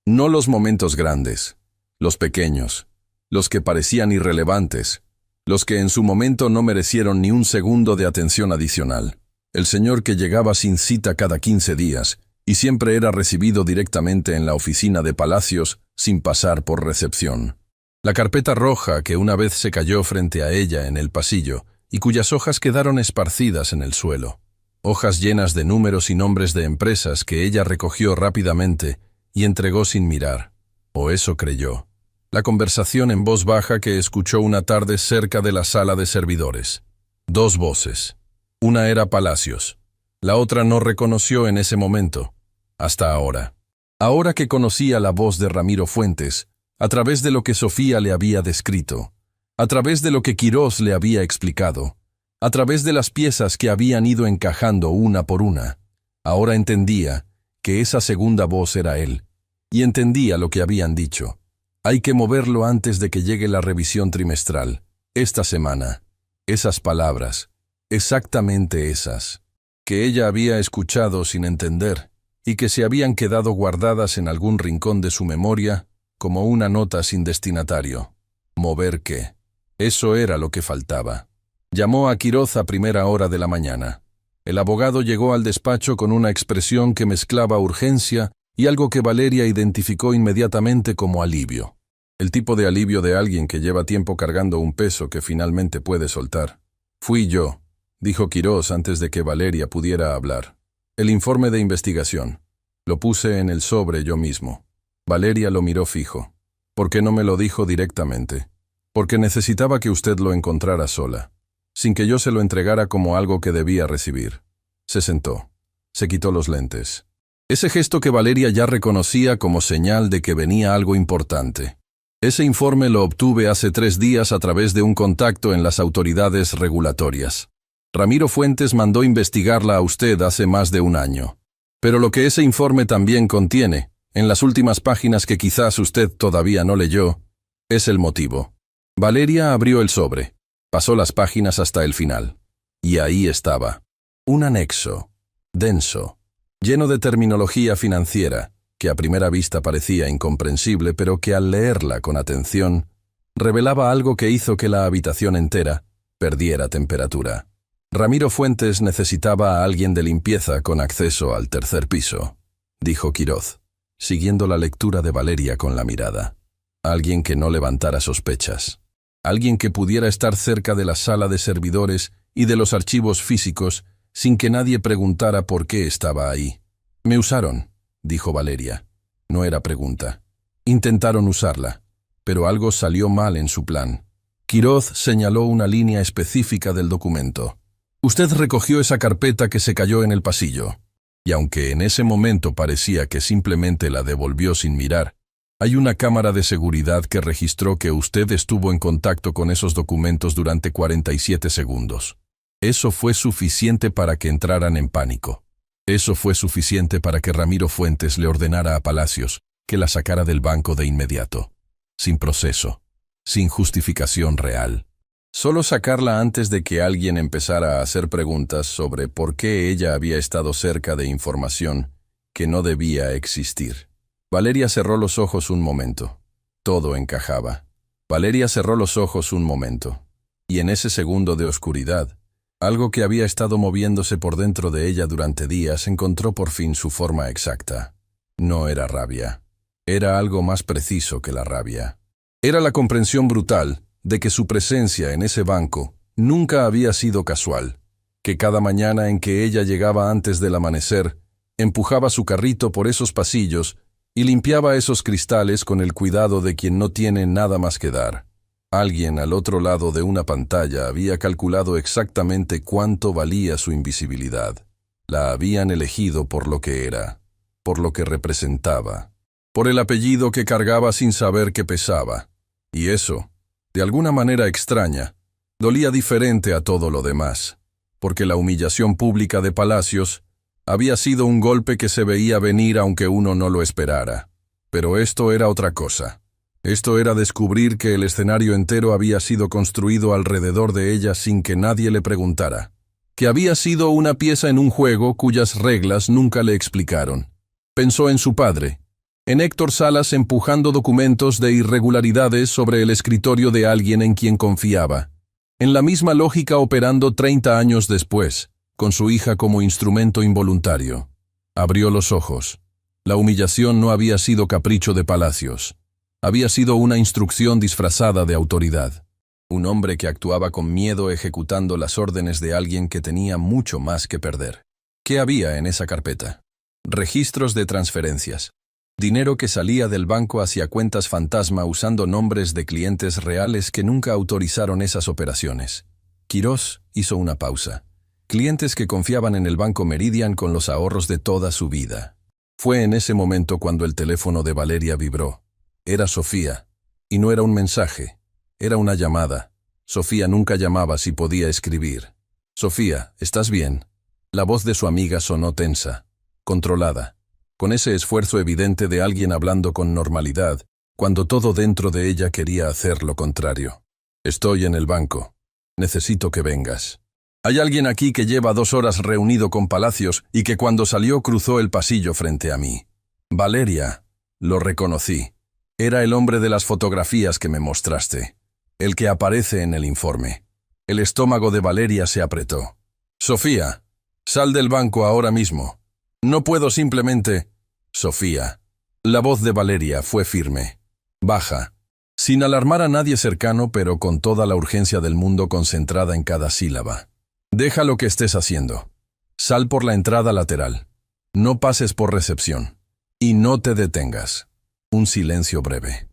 No los momentos grandes, los pequeños, los que parecían irrelevantes, los que en su momento no merecieron ni un segundo de atención adicional. El señor que llegaba sin cita cada 15 días y siempre era recibido directamente en la oficina de Palacios sin pasar por recepción. La carpeta roja que una vez se cayó frente a ella en el pasillo y cuyas hojas quedaron esparcidas en el suelo. Hojas llenas de números y nombres de empresas que ella recogió rápidamente y entregó sin mirar. O eso creyó. La conversación en voz baja que escuchó una tarde cerca de la sala de servidores. 2 voces. Una era Palacios. La otra no reconoció en ese momento. Hasta ahora. Ahora que conocía la voz de Ramiro Fuentes, a través de lo que Sofía le había descrito, a través de lo que Quirós le había explicado, a través de las piezas que habían ido encajando una por una, ahora entendía que esa segunda voz era él, y entendía lo que habían dicho. Hay que moverlo antes de que llegue la revisión trimestral, esta semana. Esas palabras, exactamente esas, que ella había escuchado sin entender y que se habían quedado guardadas en algún rincón de su memoria como una nota sin destinatario. ¿Mover qué? Eso era lo que faltaba. Llamó a Quiroz a primera hora de la mañana. El abogado llegó al despacho con una expresión que mezclaba urgencia y algo que Valeria identificó inmediatamente como alivio. El tipo de alivio de alguien que lleva tiempo cargando un peso que finalmente puede soltar. «Fui yo», dijo Quiroz antes de que Valeria pudiera hablar. «El informe de investigación. Lo puse en el sobre yo mismo». Valeria lo miró fijo. «¿Por qué no me lo dijo directamente?» «Porque necesitaba que usted lo encontrara sola, sin que yo se lo entregara como algo que debía recibir». Se sentó. Se quitó los lentes. Ese gesto que Valeria ya reconocía como señal de que venía algo importante. Ese informe lo obtuve hace 3 días a través de un contacto en las autoridades regulatorias. Ramiro Fuentes mandó investigarla a usted hace más de 1 año. Pero lo que ese informe también contiene, en las últimas páginas que quizás usted todavía no leyó, es el motivo. Valeria abrió el sobre, pasó las páginas hasta el final. Y ahí estaba. Un anexo, denso, lleno de terminología financiera, que a primera vista parecía incomprensible, pero que al leerla con atención, revelaba algo que hizo que la habitación entera perdiera temperatura. Ramiro Fuentes necesitaba a alguien de limpieza con acceso al 3er piso, dijo Quiroz, siguiendo la lectura de Valeria con la mirada. Alguien que no levantara sospechas. Alguien que pudiera estar cerca de la sala de servidores y de los archivos físicos sin que nadie preguntara por qué estaba ahí. «Me usaron», dijo Valeria. No era pregunta. Intentaron usarla, pero algo salió mal en su plan. Quiroz señaló una línea específica del documento. «Usted recogió esa carpeta que se cayó en el pasillo». Y aunque en ese momento parecía que simplemente la devolvió sin mirar, hay una cámara de seguridad que registró que usted estuvo en contacto con esos documentos durante 47 segundos. Eso fue suficiente para que entraran en pánico. Eso fue suficiente para que Ramiro Fuentes le ordenara a Palacios que la sacara del banco de inmediato. Sin proceso. Sin justificación real. Solo sacarla antes de que alguien empezara a hacer preguntas sobre por qué ella había estado cerca de información que no debía existir. Valeria cerró los ojos un momento. Todo encajaba. Valeria cerró los ojos un momento. Y en ese segundo de oscuridad, algo que había estado moviéndose por dentro de ella durante días encontró por fin su forma exacta. No era rabia. Era algo más preciso que la rabia. Era la comprensión brutal de que su presencia en ese banco nunca había sido casual, que cada mañana en que ella llegaba antes del amanecer, empujaba su carrito por esos pasillos y limpiaba esos cristales con el cuidado de quien no tiene nada más que dar. Alguien al otro lado de una pantalla había calculado exactamente cuánto valía su invisibilidad. La habían elegido por lo que era, por lo que representaba, por el apellido que cargaba sin saber que pesaba. Y eso, de alguna manera extraña, dolía diferente a todo lo demás, porque la humillación pública de Palacios había sido un golpe que se veía venir aunque uno no lo esperara. Pero esto era otra cosa. Esto era descubrir que el escenario entero había sido construido alrededor de ella sin que nadie le preguntara. Que había sido una pieza en un juego cuyas reglas nunca le explicaron. Pensó en su padre, en Héctor Salas empujando documentos de irregularidades sobre el escritorio de alguien en quien confiaba. En la misma lógica operando 30 años después, con su hija como instrumento involuntario. Abrió los ojos. La humillación no había sido capricho de Palacios. Había sido una instrucción disfrazada de autoridad. Un hombre que actuaba con miedo ejecutando las órdenes de alguien que tenía mucho más que perder. ¿Qué había en esa carpeta? Registros de transferencias. Dinero que salía del banco hacia cuentas fantasma usando nombres de clientes reales que nunca autorizaron esas operaciones. Quiroz hizo una pausa. Clientes que confiaban en el Banco Meridian con los ahorros de toda su vida. Fue en ese momento cuando el teléfono de Valeria vibró. Era Sofía. Y no era un mensaje. Era una llamada. Sofía nunca llamaba si podía escribir. «Sofía, ¿estás bien?» La voz de su amiga sonó tensa, controlada, con ese esfuerzo evidente de alguien hablando con normalidad, cuando todo dentro de ella quería hacer lo contrario. «Estoy en el banco». Necesito que vengas. Hay alguien aquí que lleva 2 horas reunido con Palacios y que cuando salió cruzó el pasillo frente a mí. Valeria, lo reconocí. Era el hombre de las fotografías que me mostraste. El que aparece en el informe. El estómago de Valeria se apretó. Sofía, sal del banco ahora mismo. No puedo simplemente... Sofía. La voz de Valeria fue firme. Baja. Sin alarmar a nadie cercano, pero con toda la urgencia del mundo concentrada en cada sílaba. Deja lo que estés haciendo. Sal por la entrada lateral. No pases por recepción. Y no te detengas. Un silencio breve.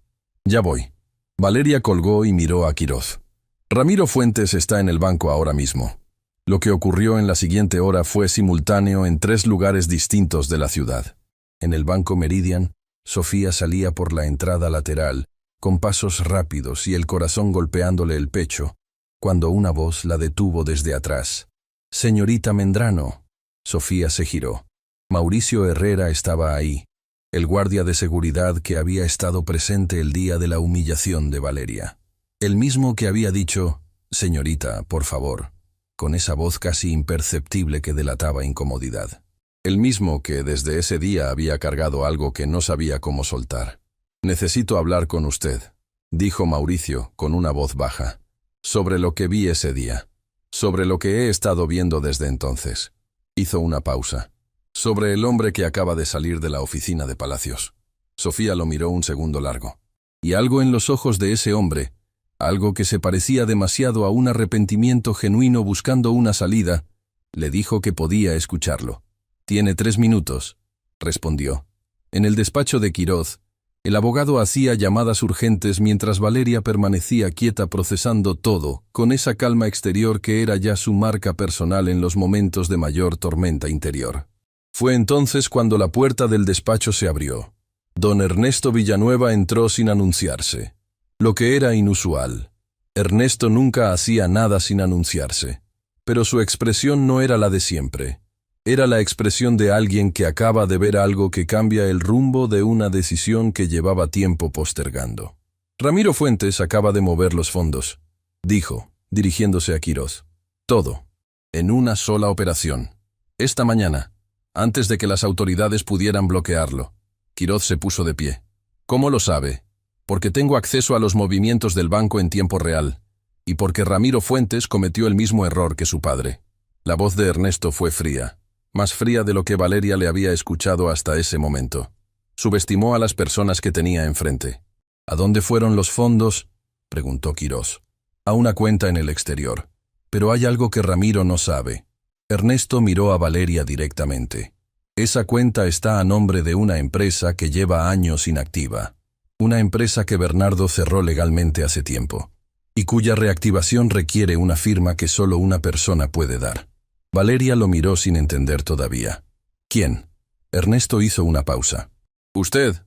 Ya voy. Valeria colgó y miró a Quiroz. Ramiro Fuentes está en el banco ahora mismo. Lo que ocurrió en la siguiente hora fue simultáneo en 3 lugares distintos de la ciudad. En el banco Meridian, Sofía salía por la entrada lateral, con pasos rápidos y el corazón golpeándole el pecho, cuando una voz la detuvo desde atrás. «Señorita Mendrano». Sofía se giró. Mauricio Herrera estaba ahí, el guardia de seguridad que había estado presente el día de la humillación de Valeria. El mismo que había dicho, «Señorita, por favor», con esa voz casi imperceptible que delataba incomodidad. El mismo que desde ese día había cargado algo que no sabía cómo soltar. «Necesito hablar con usted», dijo Mauricio con una voz baja, «sobre lo que vi ese día, sobre lo que he estado viendo desde entonces». Hizo una pausa. «Sobre el hombre que acaba de salir de la oficina de Palacios». Sofía lo miró un segundo largo. Y algo en los ojos de ese hombre, algo que se parecía demasiado a un arrepentimiento genuino buscando una salida, le dijo que podía escucharlo. «Tiene 3 minutos», respondió. En el despacho de Quiroz, el abogado hacía llamadas urgentes mientras Valeria permanecía quieta procesando todo, con esa calma exterior que era ya su marca personal en los momentos de mayor tormenta interior. Fue entonces cuando la puerta del despacho se abrió. Don Ernesto Villanueva entró sin anunciarse, lo que era inusual. Ernesto nunca hacía nada sin anunciarse, pero su expresión no era la de siempre. Era la expresión de alguien que acaba de ver algo que cambia el rumbo de una decisión que llevaba tiempo postergando. «Ramiro Fuentes acaba de mover los fondos», dijo, dirigiéndose a Quiroz. «Todo. En una sola operación. Esta mañana, antes de que las autoridades pudieran bloquearlo». Quiroz se puso de pie. «¿Cómo lo sabe?» «Porque tengo acceso a los movimientos del banco en tiempo real, y porque Ramiro Fuentes cometió el mismo error que su padre». La voz de Ernesto fue fría. Más fría de lo que Valeria le había escuchado hasta ese momento. Subestimó a las personas que tenía enfrente. «¿A dónde fueron los fondos?», preguntó Quiroz. «A una cuenta en el exterior. Pero hay algo que Ramiro no sabe». Ernesto miró a Valeria directamente. «Esa cuenta está a nombre de una empresa que lleva años inactiva. Una empresa que Bernardo cerró legalmente hace tiempo, y cuya reactivación requiere una firma que solo una persona puede dar». Valeria lo miró sin entender todavía. «¿Quién?». Ernesto hizo una pausa. «Usted».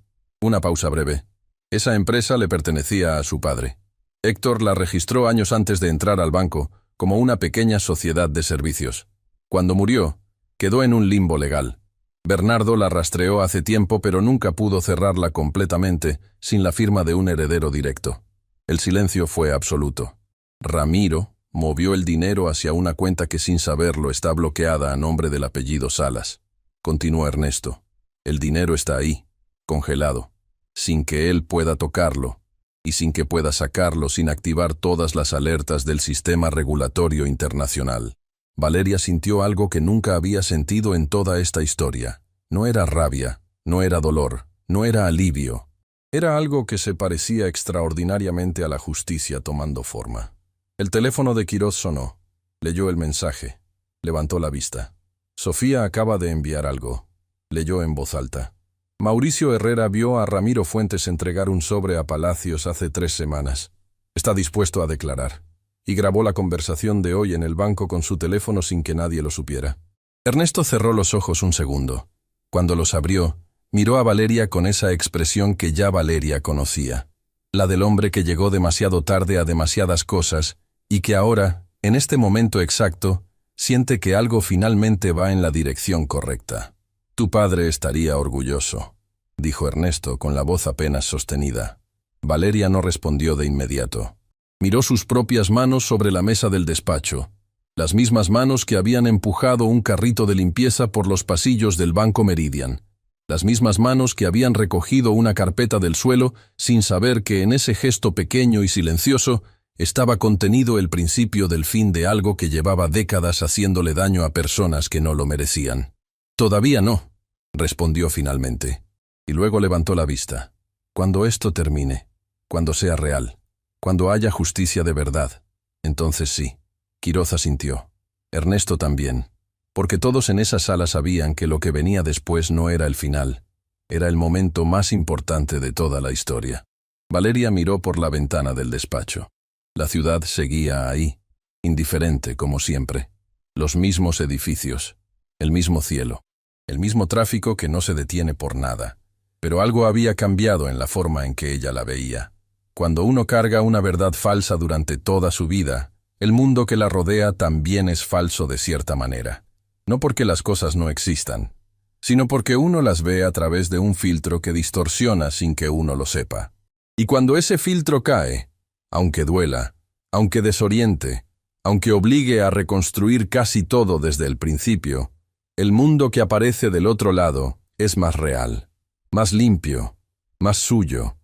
Una pausa breve. «Esa empresa le pertenecía a su padre. Héctor la registró años antes de entrar al banco como una pequeña sociedad de servicios. Cuando murió, quedó en un limbo legal. Bernardo la rastreó hace tiempo, pero nunca pudo cerrarla completamente sin la firma de un heredero directo». El silencio fue absoluto. Ramiro movió el dinero hacia una cuenta que sin saberlo está bloqueada a nombre del apellido Salas. Continuó Ernesto. El dinero está ahí, congelado, sin que él pueda tocarlo, y sin que pueda sacarlo sin activar todas las alertas del sistema regulatorio internacional. Valeria sintió algo que nunca había sentido en toda esta historia. No era rabia, no era dolor, no era alivio. Era algo que se parecía extraordinariamente a la justicia tomando forma. El teléfono de Quiroz sonó. Leyó el mensaje. Levantó la vista. Sofía acaba de enviar algo. Leyó en voz alta. Mauricio Herrera vio a Ramiro Fuentes entregar un sobre a Palacios hace 3 semanas. Está dispuesto a declarar. Y grabó la conversación de hoy en el banco con su teléfono sin que nadie lo supiera. Ernesto cerró los ojos un segundo. Cuando los abrió, miró a Valeria con esa expresión que ya Valeria conocía. La del hombre que llegó demasiado tarde a demasiadas cosas y que ahora, en este momento exacto, siente que algo finalmente va en la dirección correcta. «Tu padre estaría orgulloso», dijo Ernesto con la voz apenas sostenida. Valeria no respondió de inmediato. Miró sus propias manos sobre la mesa del despacho, las mismas manos que habían empujado un carrito de limpieza por los pasillos del Banco Meridian, las mismas manos que habían recogido una carpeta del suelo sin saber que en ese gesto pequeño y silencioso estaba contenido el principio del fin de algo que llevaba décadas haciéndole daño a personas que no lo merecían. «Todavía no», respondió finalmente, y luego levantó la vista. «Cuando esto termine, cuando sea real, cuando haya justicia de verdad, entonces sí». Quiroz asintió. Ernesto también, porque todos en esa sala sabían que lo que venía después no era el final, era el momento más importante de toda la historia. Valeria miró por la ventana del despacho. La ciudad seguía ahí, indiferente como siempre. Los mismos edificios, el mismo cielo, el mismo tráfico que no se detiene por nada. Pero algo había cambiado en la forma en que ella la veía. Cuando uno carga una verdad falsa durante toda su vida, el mundo que la rodea también es falso de cierta manera. No porque las cosas no existan, sino porque uno las ve a través de un filtro que distorsiona sin que uno lo sepa. Y cuando ese filtro cae, aunque duela, aunque desoriente, aunque obligue a reconstruir casi todo desde el principio, el mundo que aparece del otro lado es más real, más limpio, más suyo.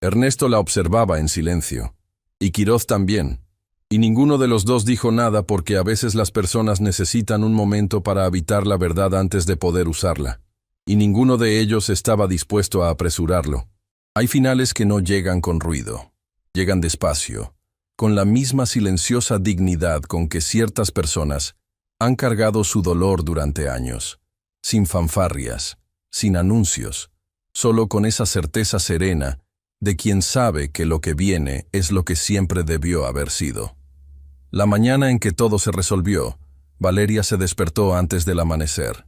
Ernesto la observaba en silencio, y Quiroz también. Y ninguno de los dos dijo nada porque a veces las personas necesitan un momento para habitar la verdad antes de poder usarla. Y ninguno de ellos estaba dispuesto a apresurarlo. Hay finales que no llegan con ruido. Llegan despacio, con la misma silenciosa dignidad con que ciertas personas han cargado su dolor durante años. Sin fanfarrias, sin anuncios, solo con esa certeza serena de quien sabe que lo que viene es lo que siempre debió haber sido. La mañana en que todo se resolvió, Valeria se despertó antes del amanecer.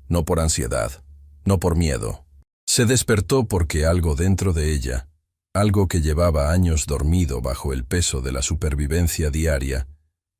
No por ansiedad, no por miedo. Se despertó porque algo dentro de ella, algo que llevaba años dormido bajo el peso de la supervivencia diaria,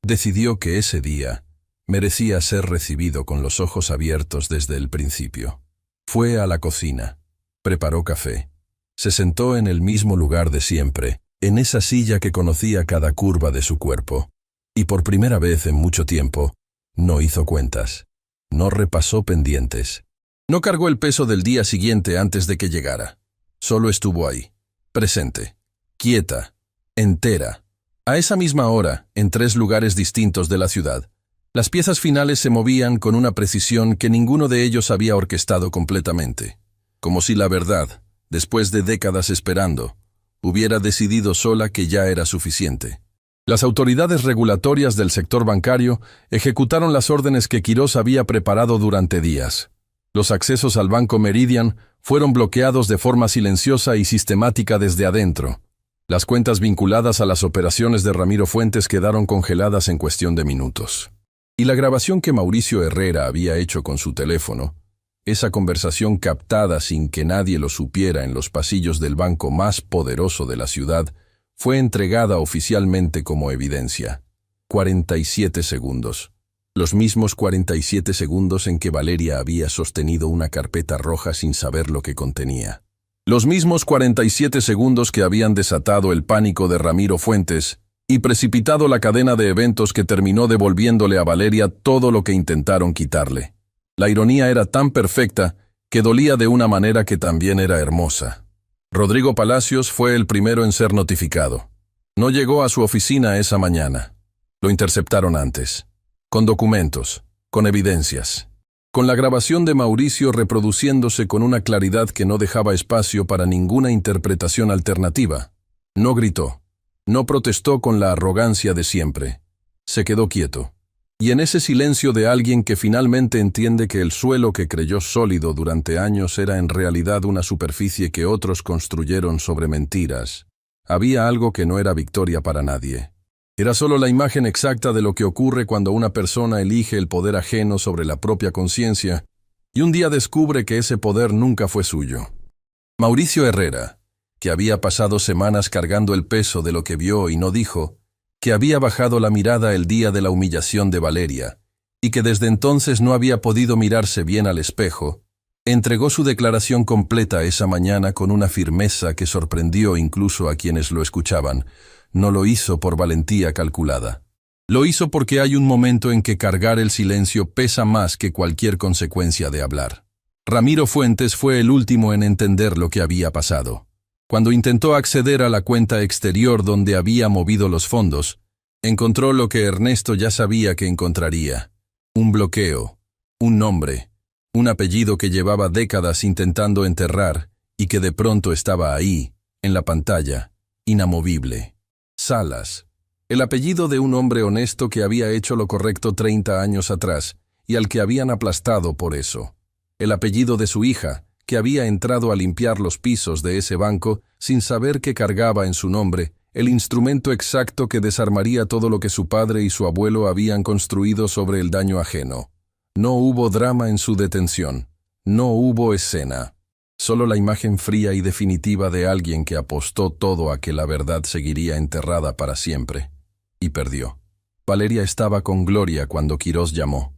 decidió que ese día merecía ser recibido con los ojos abiertos desde el principio. Fue a la cocina, preparó café, se sentó en el mismo lugar de siempre, en esa silla que conocía cada curva de su cuerpo, y por primera vez en mucho tiempo, no hizo cuentas, no repasó pendientes, no cargó el peso del día siguiente antes de que llegara. Solo estuvo ahí, presente, quieta, entera. A esa misma hora, en 3 lugares distintos de la ciudad, las piezas finales se movían con una precisión que ninguno de ellos había orquestado completamente, como si la verdad, después de décadas esperando, hubiera decidido sola que ya era suficiente. Las autoridades regulatorias del sector bancario ejecutaron las órdenes que Quiroz había preparado durante días. Los accesos al Banco Meridian fueron bloqueados de forma silenciosa y sistemática desde adentro. Las cuentas vinculadas a las operaciones de Ramiro Fuentes quedaron congeladas en cuestión de minutos. Y la grabación que Mauricio Herrera había hecho con su teléfono, esa conversación captada sin que nadie lo supiera en los pasillos del banco más poderoso de la ciudad, fue entregada oficialmente como evidencia. 47 segundos. Los mismos 47 segundos en que Valeria había sostenido una carpeta roja sin saber lo que contenía. Los mismos 47 segundos que habían desatado el pánico de Ramiro Fuentes y precipitado la cadena de eventos que terminó devolviéndole a Valeria todo lo que intentaron quitarle. La ironía era tan perfecta que dolía de una manera que también era hermosa. Rodrigo Palacios fue el primero en ser notificado. No llegó a su oficina esa mañana. Lo interceptaron antes. Con documentos, con evidencias. Con la grabación de Mauricio reproduciéndose con una claridad que no dejaba espacio para ninguna interpretación alternativa. No gritó. No protestó con la arrogancia de siempre. Se quedó quieto. Y en ese silencio de alguien que finalmente entiende que el suelo que creyó sólido durante años era en realidad una superficie que otros construyeron sobre mentiras, había algo que no era victoria para nadie. Era solo la imagen exacta de lo que ocurre cuando una persona elige el poder ajeno sobre la propia conciencia y un día descubre que ese poder nunca fue suyo. Mauricio Herrera, que había pasado semanas cargando el peso de lo que vio y no dijo, que había bajado la mirada el día de la humillación de Valeria, y que desde entonces no había podido mirarse bien al espejo, entregó su declaración completa esa mañana con una firmeza que sorprendió incluso a quienes lo escuchaban. no lo hizo por valentía calculada. Lo hizo porque hay un momento en que cargar el silencio pesa más que cualquier consecuencia de hablar. Ramiro Fuentes fue el último en entender lo que había pasado. Cuando intentó acceder a la cuenta exterior donde había movido los fondos, encontró lo que Ernesto ya sabía que encontraría: un bloqueo, un nombre, un apellido que llevaba décadas intentando enterrar y que de pronto estaba ahí, en la pantalla, inamovible. Salas. El apellido de un hombre honesto que había hecho lo correcto 30 años atrás y al que habían aplastado por eso. El apellido de su hija, que había entrado a limpiar los pisos de ese banco sin saber que cargaba en su nombre el instrumento exacto que desarmaría todo lo que su padre y su abuelo habían construido sobre el daño ajeno. No hubo drama en su detención. No hubo escena. Solo la imagen fría y definitiva de alguien que apostó todo a que la verdad seguiría enterrada para siempre. Y perdió. Valeria estaba con Gloria cuando Quirós llamó.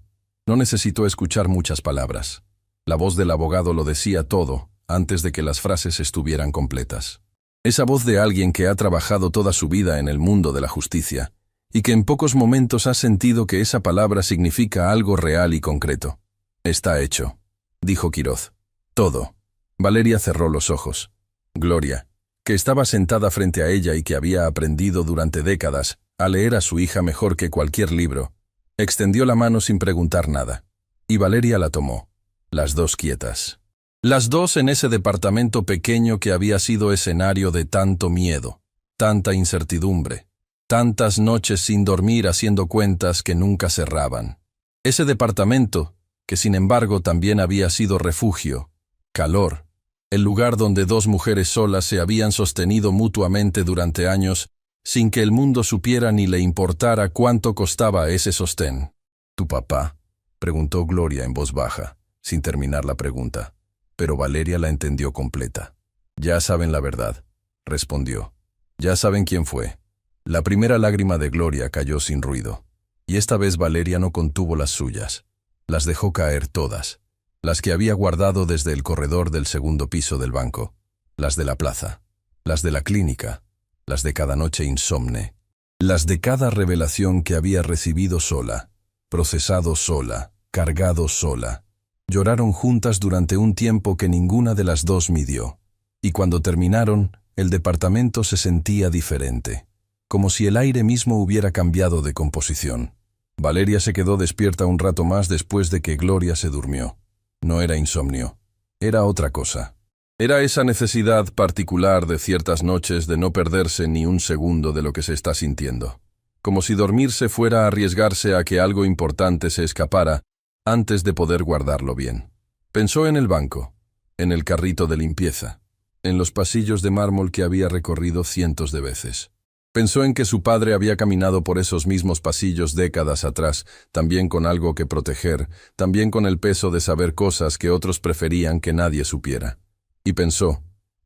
No necesitó escuchar muchas palabras. La voz del abogado lo decía todo, antes de que las frases estuvieran completas. Esa voz de alguien que ha trabajado toda su vida en el mundo de la justicia, y que en pocos momentos ha sentido que esa palabra significa algo real y concreto. Está hecho, dijo Quirós. Todo. Valeria cerró los ojos. Gloria, que estaba sentada frente a ella y que había aprendido durante décadas a leer a su hija mejor que cualquier libro, extendió la mano sin preguntar nada. Y Valeria la tomó. Las dos quietas. Las dos en ese departamento pequeño que había sido escenario de tanto miedo, tanta incertidumbre, tantas noches sin dormir haciendo cuentas que nunca cerraban. Ese departamento, que sin embargo también había sido refugio, calor, el lugar donde dos mujeres solas se habían sostenido mutuamente durante años, sin que el mundo supiera ni le importara cuánto costaba ese sostén. ¿Tu papá?, preguntó Gloria en voz baja, sin terminar la pregunta, pero Valeria la entendió completa. Ya saben la verdad, respondió. Ya saben quién fue. La primera lágrima de Gloria cayó sin ruido, y esta vez Valeria no contuvo las suyas. Las dejó caer todas, las que había guardado desde el corredor del segundo piso del banco, las de la plaza, las de la clínica, las de cada noche insomne, las de cada revelación que había recibido sola, procesado sola, cargado sola. Lloraron juntas durante un tiempo que ninguna de las dos midió, y cuando terminaron, el departamento se sentía diferente, como si el aire mismo hubiera cambiado de composición. Valeria se quedó despierta un rato más después de que Gloria se durmió. No era insomnio, era otra cosa. Era esa necesidad particular de ciertas noches de no perderse ni un segundo de lo que se está sintiendo. Como si dormirse fuera a arriesgarse a que algo importante se escapara antes de poder guardarlo bien. Pensó en el banco, en el carrito de limpieza, en los pasillos de mármol que había recorrido cientos de veces. Pensó en que su padre había caminado por esos mismos pasillos décadas atrás, también con algo que proteger, también con el peso de saber cosas que otros preferían que nadie supiera. Y pensó,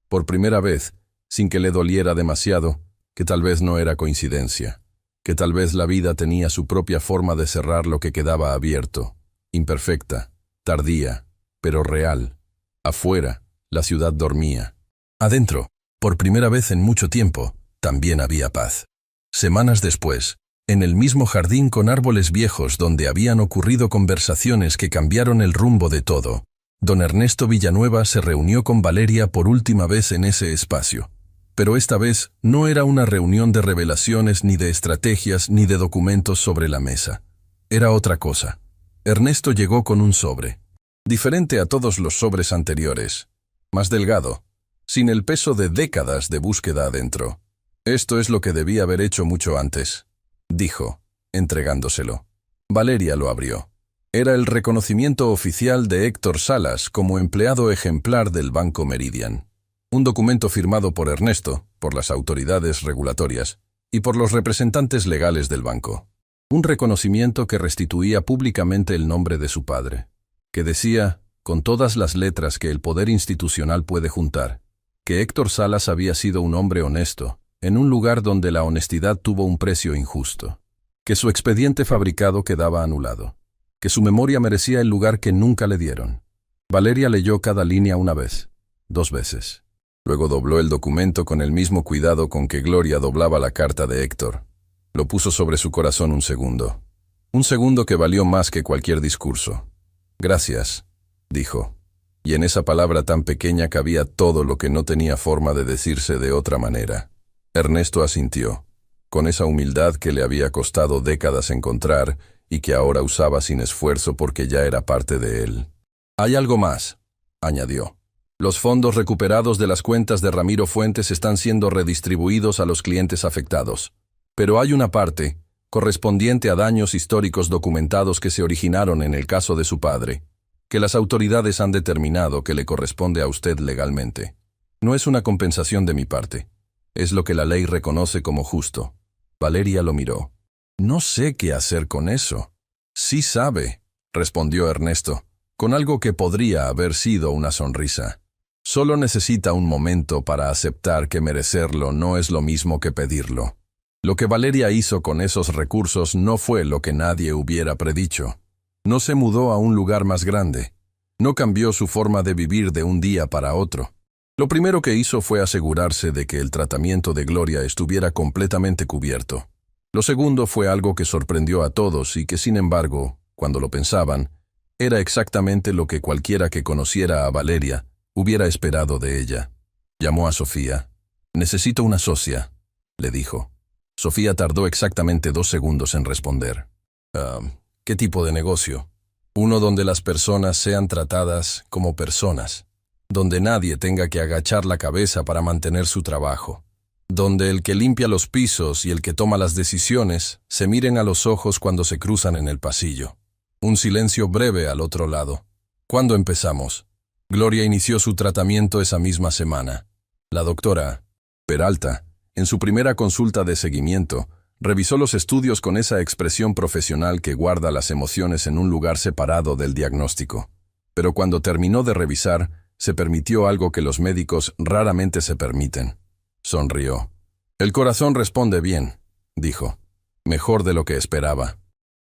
por primera vez, sin que le doliera demasiado, que tal vez no era coincidencia, que tal vez la vida tenía su propia forma de cerrar lo que quedaba abierto, imperfecta, tardía, pero real. Afuera, la ciudad dormía. Adentro, por primera vez en mucho tiempo, también había paz. Semanas después, en el mismo jardín con árboles viejos donde habían ocurrido conversaciones que cambiaron el rumbo de todo, don Ernesto Villanueva se reunió con Valeria por última vez en ese espacio. Pero esta vez no era una reunión de revelaciones ni de estrategias ni de documentos sobre la mesa. Era otra cosa. Ernesto llegó con un sobre, diferente a todos los sobres anteriores, más delgado, sin el peso de décadas de búsqueda adentro. Esto es lo que debía haber hecho mucho antes, dijo, entregándoselo. Valeria lo abrió. Era el reconocimiento oficial de Héctor Salas como empleado ejemplar del Banco Meridian. Un documento firmado por Ernesto, por las autoridades regulatorias y por los representantes legales del banco. Un reconocimiento que restituía públicamente el nombre de su padre, que decía, con todas las letras que el poder institucional puede juntar, que Héctor Salas había sido un hombre honesto, en un lugar donde la honestidad tuvo un precio injusto, que su expediente fabricado quedaba anulado, que su memoria merecía el lugar que nunca le dieron. Valeria leyó cada línea una vez, 2 veces. Luego dobló el documento con el mismo cuidado con que Gloria doblaba la carta de Héctor. Lo puso sobre su corazón un segundo. Un segundo que valió más que cualquier discurso. «Gracias», dijo. Y en esa palabra tan pequeña cabía todo lo que no tenía forma de decirse de otra manera. Ernesto asintió, con esa humildad que le había costado décadas encontrar y que ahora usaba sin esfuerzo porque ya era parte de él. «Hay algo más», añadió. «Los fondos recuperados de las cuentas de Ramiro Fuentes están siendo redistribuidos a los clientes afectados. Pero hay una parte, correspondiente a daños históricos documentados que se originaron en el caso de su padre, que las autoridades han determinado que le corresponde a usted legalmente. No es una compensación de mi parte. Es lo que la ley reconoce como justo». Valeria lo miró. «No sé qué hacer con eso». «Sí sabe», respondió Ernesto, con algo que podría haber sido una sonrisa. «Solo necesita un momento para aceptar que merecerlo no es lo mismo que pedirlo. Lo que Valeria hizo con esos recursos no fue lo que nadie hubiera predicho. No se mudó a un lugar más grande. No cambió su forma de vivir de un día para otro. Lo primero que hizo fue asegurarse de que el tratamiento de Gloria estuviera completamente cubierto. Lo segundo fue algo que sorprendió a todos y que, sin embargo, cuando lo pensaban, era exactamente lo que cualquiera que conociera a Valeria hubiera esperado de ella. Llamó a Sofía. «Necesito una socia», le dijo. Sofía tardó exactamente 2 segundos en responder. ¿Qué tipo de negocio? Uno donde las personas sean tratadas como personas, donde nadie tenga que agachar la cabeza para mantener su trabajo, donde el que limpia los pisos y el que toma las decisiones se miren a los ojos cuando se cruzan en el pasillo. Un silencio breve al otro lado. «¿Cuándo empezamos?» Gloria inició su tratamiento esa misma semana. La doctora Peralta, en su primera consulta de seguimiento, revisó los estudios con esa expresión profesional que guarda las emociones en un lugar separado del diagnóstico. Pero cuando terminó de revisar, se permitió algo que los médicos raramente se permiten. Sonrió. «El corazón responde bien», dijo. «Mejor de lo que esperaba».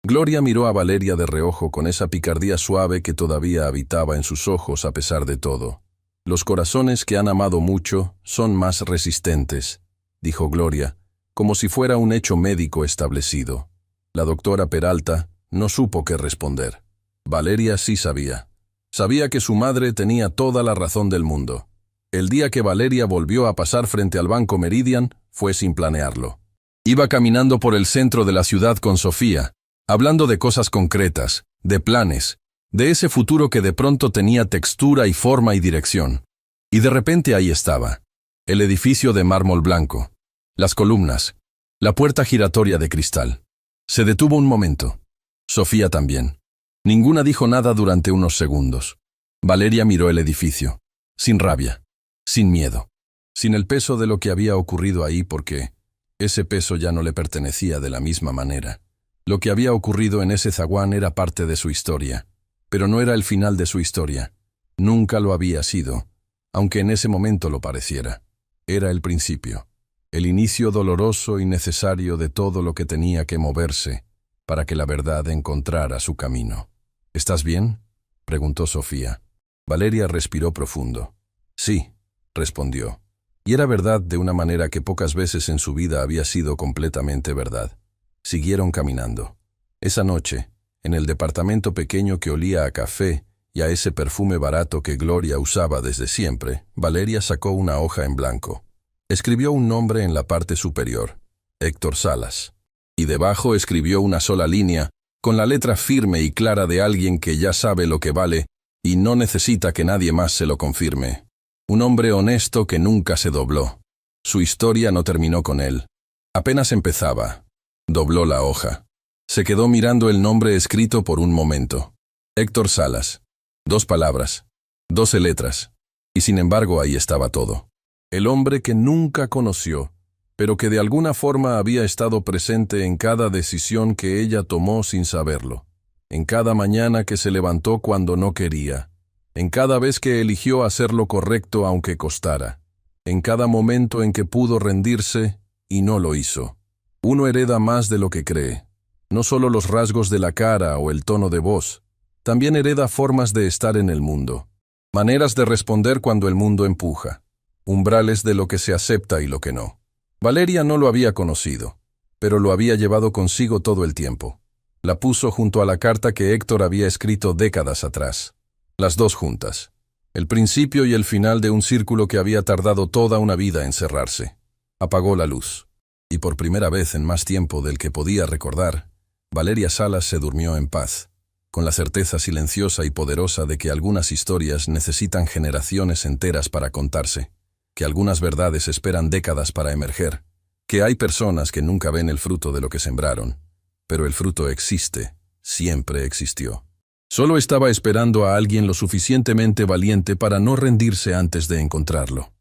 Gloria miró a Valeria de reojo con esa picardía suave que todavía habitaba en sus ojos a pesar de todo. «Los corazones que han amado mucho son más resistentes», dijo Gloria, como si fuera un hecho médico establecido. La doctora Peralta no supo qué responder. Valeria sí sabía. Sabía que su madre tenía toda la razón del mundo. El día que Valeria volvió a pasar frente al Banco Meridian fue sin planearlo. Iba caminando por el centro de la ciudad con Sofía, hablando de cosas concretas, de planes, de ese futuro que de pronto tenía textura y forma y dirección. Y de repente ahí estaba, el edificio de mármol blanco, las columnas, la puerta giratoria de cristal. Se detuvo un momento. Sofía también. Ninguna dijo nada durante unos segundos. Valeria miró el edificio, sin rabia, sin miedo, sin el peso de lo que había ocurrido ahí porque ese peso ya no le pertenecía de la misma manera. Lo que había ocurrido en ese zaguán era parte de su historia, pero no era el final de su historia. Nunca lo había sido, aunque en ese momento lo pareciera. Era el principio, el inicio doloroso y necesario de todo lo que tenía que moverse para que la verdad encontrara su camino. «¿Estás bien?», preguntó Sofía. Valeria respiró profundo. «Sí», respondió. Y era verdad de una manera que pocas veces en su vida había sido completamente verdad. Siguieron caminando. Esa noche, en el departamento pequeño que olía a café y a ese perfume barato que Gloria usaba desde siempre, Valeria sacó una hoja en blanco. Escribió un nombre en la parte superior, Héctor Salas, y debajo escribió una sola línea, con la letra firme y clara de alguien que ya sabe lo que vale y no necesita que nadie más se lo confirme. Un hombre honesto que nunca se dobló. Su historia no terminó con él. Apenas empezaba. Dobló la hoja. Se quedó mirando el nombre escrito por un momento. Héctor Salas. 2 palabras, 12 letras. Y sin embargo ahí estaba todo. El hombre que nunca conoció, pero que de alguna forma había estado presente en cada decisión que ella tomó sin saberlo. En cada mañana que se levantó cuando no quería. En cada vez que eligió hacer lo correcto aunque costara. En cada momento en que pudo rendirse y no lo hizo. Uno hereda más de lo que cree. No solo los rasgos de la cara o el tono de voz. También hereda formas de estar en el mundo. Maneras de responder cuando el mundo empuja. umbrales de lo que se acepta y lo que no. Valeria no lo había conocido, pero lo había llevado consigo todo el tiempo. La puso junto a la carta que Héctor había escrito décadas atrás. Las dos juntas. El principio y el final de un círculo que había tardado toda una vida en cerrarse. Apagó la luz. Y por primera vez en más tiempo del que podía recordar, Valeria Salas se durmió en paz, con la certeza silenciosa y poderosa de que algunas historias necesitan generaciones enteras para contarse, que algunas verdades esperan décadas para emerger, que hay personas que nunca ven el fruto de lo que sembraron, pero el fruto existe, siempre existió. Solo estaba esperando a alguien lo suficientemente valiente para no rendirse antes de encontrarlo.